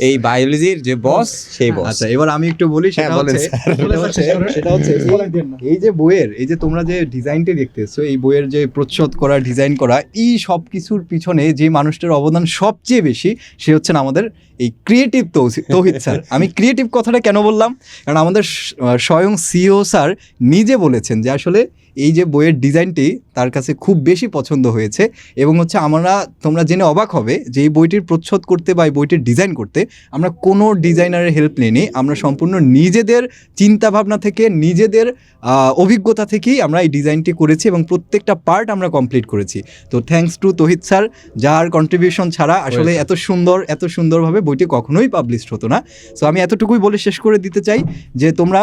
এই বায়োলজির যে বস, সেই বস। আচ্ছা, এবার আমি একটু বলি, হ্যাঁ, সেটা বলেন হচ্ছে স্যার। সেটা হচ্ছে এই যে বইয়ের, এই যে তোমরা যে ডিজাইনটি দেখতেছো, এই বইয়ের যে প্রচ্ছদ করা, ডিজাইন করা, এই সব কিছুর পিছনে যে মানুষটার অবদান সবচেয়ে বেশি, সে হচ্ছেন আমাদের এই ক্রিয়েটিভ তৌহিদ স্যার। আমি ক্রিয়েটিভ কথাটা কেন বললাম, কারণ আমাদের স্বয়ং সিও স্যার নিজে বলেছেন যে আসলে এই যে বইয়ের ডিজাইনটি তার কাছে খুব বেশি পছন্দ হয়েছে, এবং হচ্ছে তোমরা জেনে অবাক হবে যে এই বইটির প্রচ্ছদ করতে বা এই বইটির ডিজাইন করতে আমরা কোনো ডিজাইনারের হেল্প নিইনি। আমরা সম্পূর্ণ নিজেদের চিন্তাভাবনা থেকে, নিজেদের অভিজ্ঞতা থেকেই আমরা এই ডিজাইনটি করেছি, এবং প্রত্যেকটা পার্ট আমরা কমপ্লিট করেছি। তো থ্যাঙ্কস টু তৌহিদ স্যার, যার কন্ট্রিবিউশন ছাড়া আসলে এত সুন্দরভাবে বইটি কখনোই পাবলিশড হতো না। সো আমি এতটুকুই বলে শেষ করে দিতে চাই যে তোমরা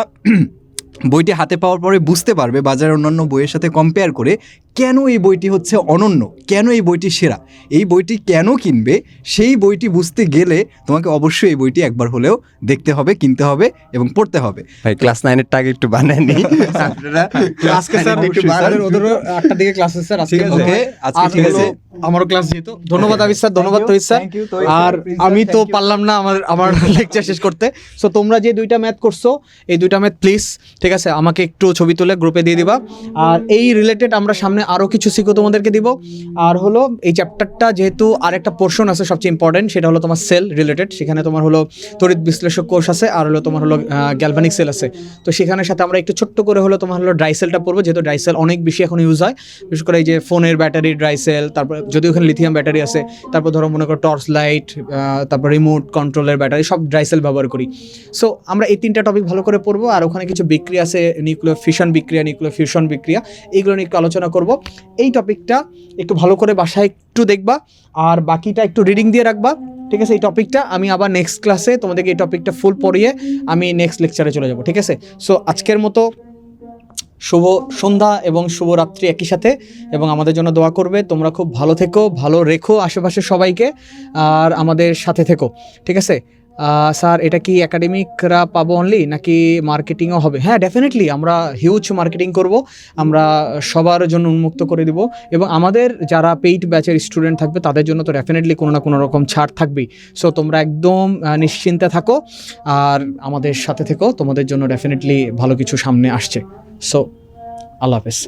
বইটি হাতে পাওয়ার পরে বুঝতে পারবে বাজারের অন্যান্য বইয়ের সাথে কম্পেয়ার করে কেন এই বইটি হচ্ছে অনন্য, কেন এই বইটি সেরা। এই বইটি কেন কিনবে, সেই বইটি বুঝতে গেলে তোমাকে অবশ্যই এই বইটি একবার হলেও দেখতে হবে, কিনতে হবে এবং পড়তে হবে। ভাই ক্লাস 9-এর টার্গেট একটু বানায়নি আপনারা, আজকে স্যার একটু একটু বাড়ান। ওদেরও 8টার দিকে ক্লাস আছে স্যার, আজকে ঠিক আছে, মনে হয়। আজকে আর ঠিক আছে। হলো আমারও ক্লাস যেহেতু। ধন্যবাদ আবিদ স্যার, ধন্যবাদ Tauhid sir. Thank you, Tauhid আর স্যার, প্রিন্স আমি স্যার, তো thank you. পারলাম না আমার লেকচার শেষ করতে। সো তোমরা যে 2টা ম্যাথ করছো, এই 2টা ম্যাথ প্লিজ, ঠিক আছে, আমাকে একটু ছবি তুলে গ্রুপে দিয়ে দিবা। আর এই রিলেটেড আমরা সামনে সামনে আরও কিছু সিকো তোমাদেরকে দিব। আর হলো এই চ্যাপ্টারটা যেহেতু আরেকটা পোর্শন আছে সবচেয়ে ইম্পর্টেন্ট, সেটা হলো তোমার সেল রিলেটেড। সেখানে তোমার হলো তড়িৎ বিশ্লেষক কোষ আছে, আর হলো তোমার হলো গ্যালভানিক সেল আছে। তো সেখানের সাথে আমরা একটু ছোট্ট করে হলো তোমার হলো ড্রাই সেলটা পড়বো, যেহেতু ড্রাই সেল অনেক বেশি এখন ইউজ হয়, বিশেষ করে এই যে ফোনের ব্যাটারি ড্রাই সেল, তারপর যদি ওখানে লিথিয়াম ব্যাটারি আছে, তারপর ধরো মনে করো টর্চ লাইট, তারপর রিমোট কন্ট্রোলের ব্যাটারি, সব ড্রাই সেল ব্যবহার করি। সো আমরা এই 3টা টপিক ভালো করে পড়বো। আর ওখানে কিছু বিক্রিয়া আছে, নিউক্লিয় ফিশন বিক্রিয়া, নিউক্লিয় ফিউশন বিক্রিয়া, এইগুলো নিয়ে একটু আলোচনা করব। এই টপিকটা একটু ভালো করে বাসায় একটু দেখবা, আর বাকিটা একটু রিডিং দিয়ে রাখবা, ঠিক আছে? এই টপিকটা আমি আবার নেক্সট ক্লাসে তোমাদেরকে এই টপিকটা ফুল পড়িয়ে আমি নেক্সট লেকচারে চলে যাব, ঠিক আছে? সো আজকের মতো শুভ সন্ধ্যা এবং শুভরাত্রি একই সাথে, এবং আমাদের জন্য দোয়া করবে। তোমরা খুব ভালো থেকো, ভালো রেখো আশেপাশে সবাইকে, আর আমাদের সাথে থেকো, ঠিক আছে? স্যার, এটা কি একাডেমিকরা পাবো অনলি, নাকি মার্কেটিংও হবে? হ্যাঁ, ডেফিনেটলি আমরা হিউজ মার্কেটিং করব, আমরা সবার জন্য উন্মুক্ত করে দিব, এবং আমাদের যারা পেইড ব্যাচের স্টুডেন্ট থাকবে তাদের জন্য তো ডেফিনেটলি কোনো না কোনো রকম ছাড় থাকবেই। সো তোমরা একদম নিশ্চিন্তে থাকো আর আমাদের সাথে থেকো, তোমাদের জন্য ডেফিনেটলি ভালো কিছু সামনে আসছে। সো আল্লাহ হাফেজ।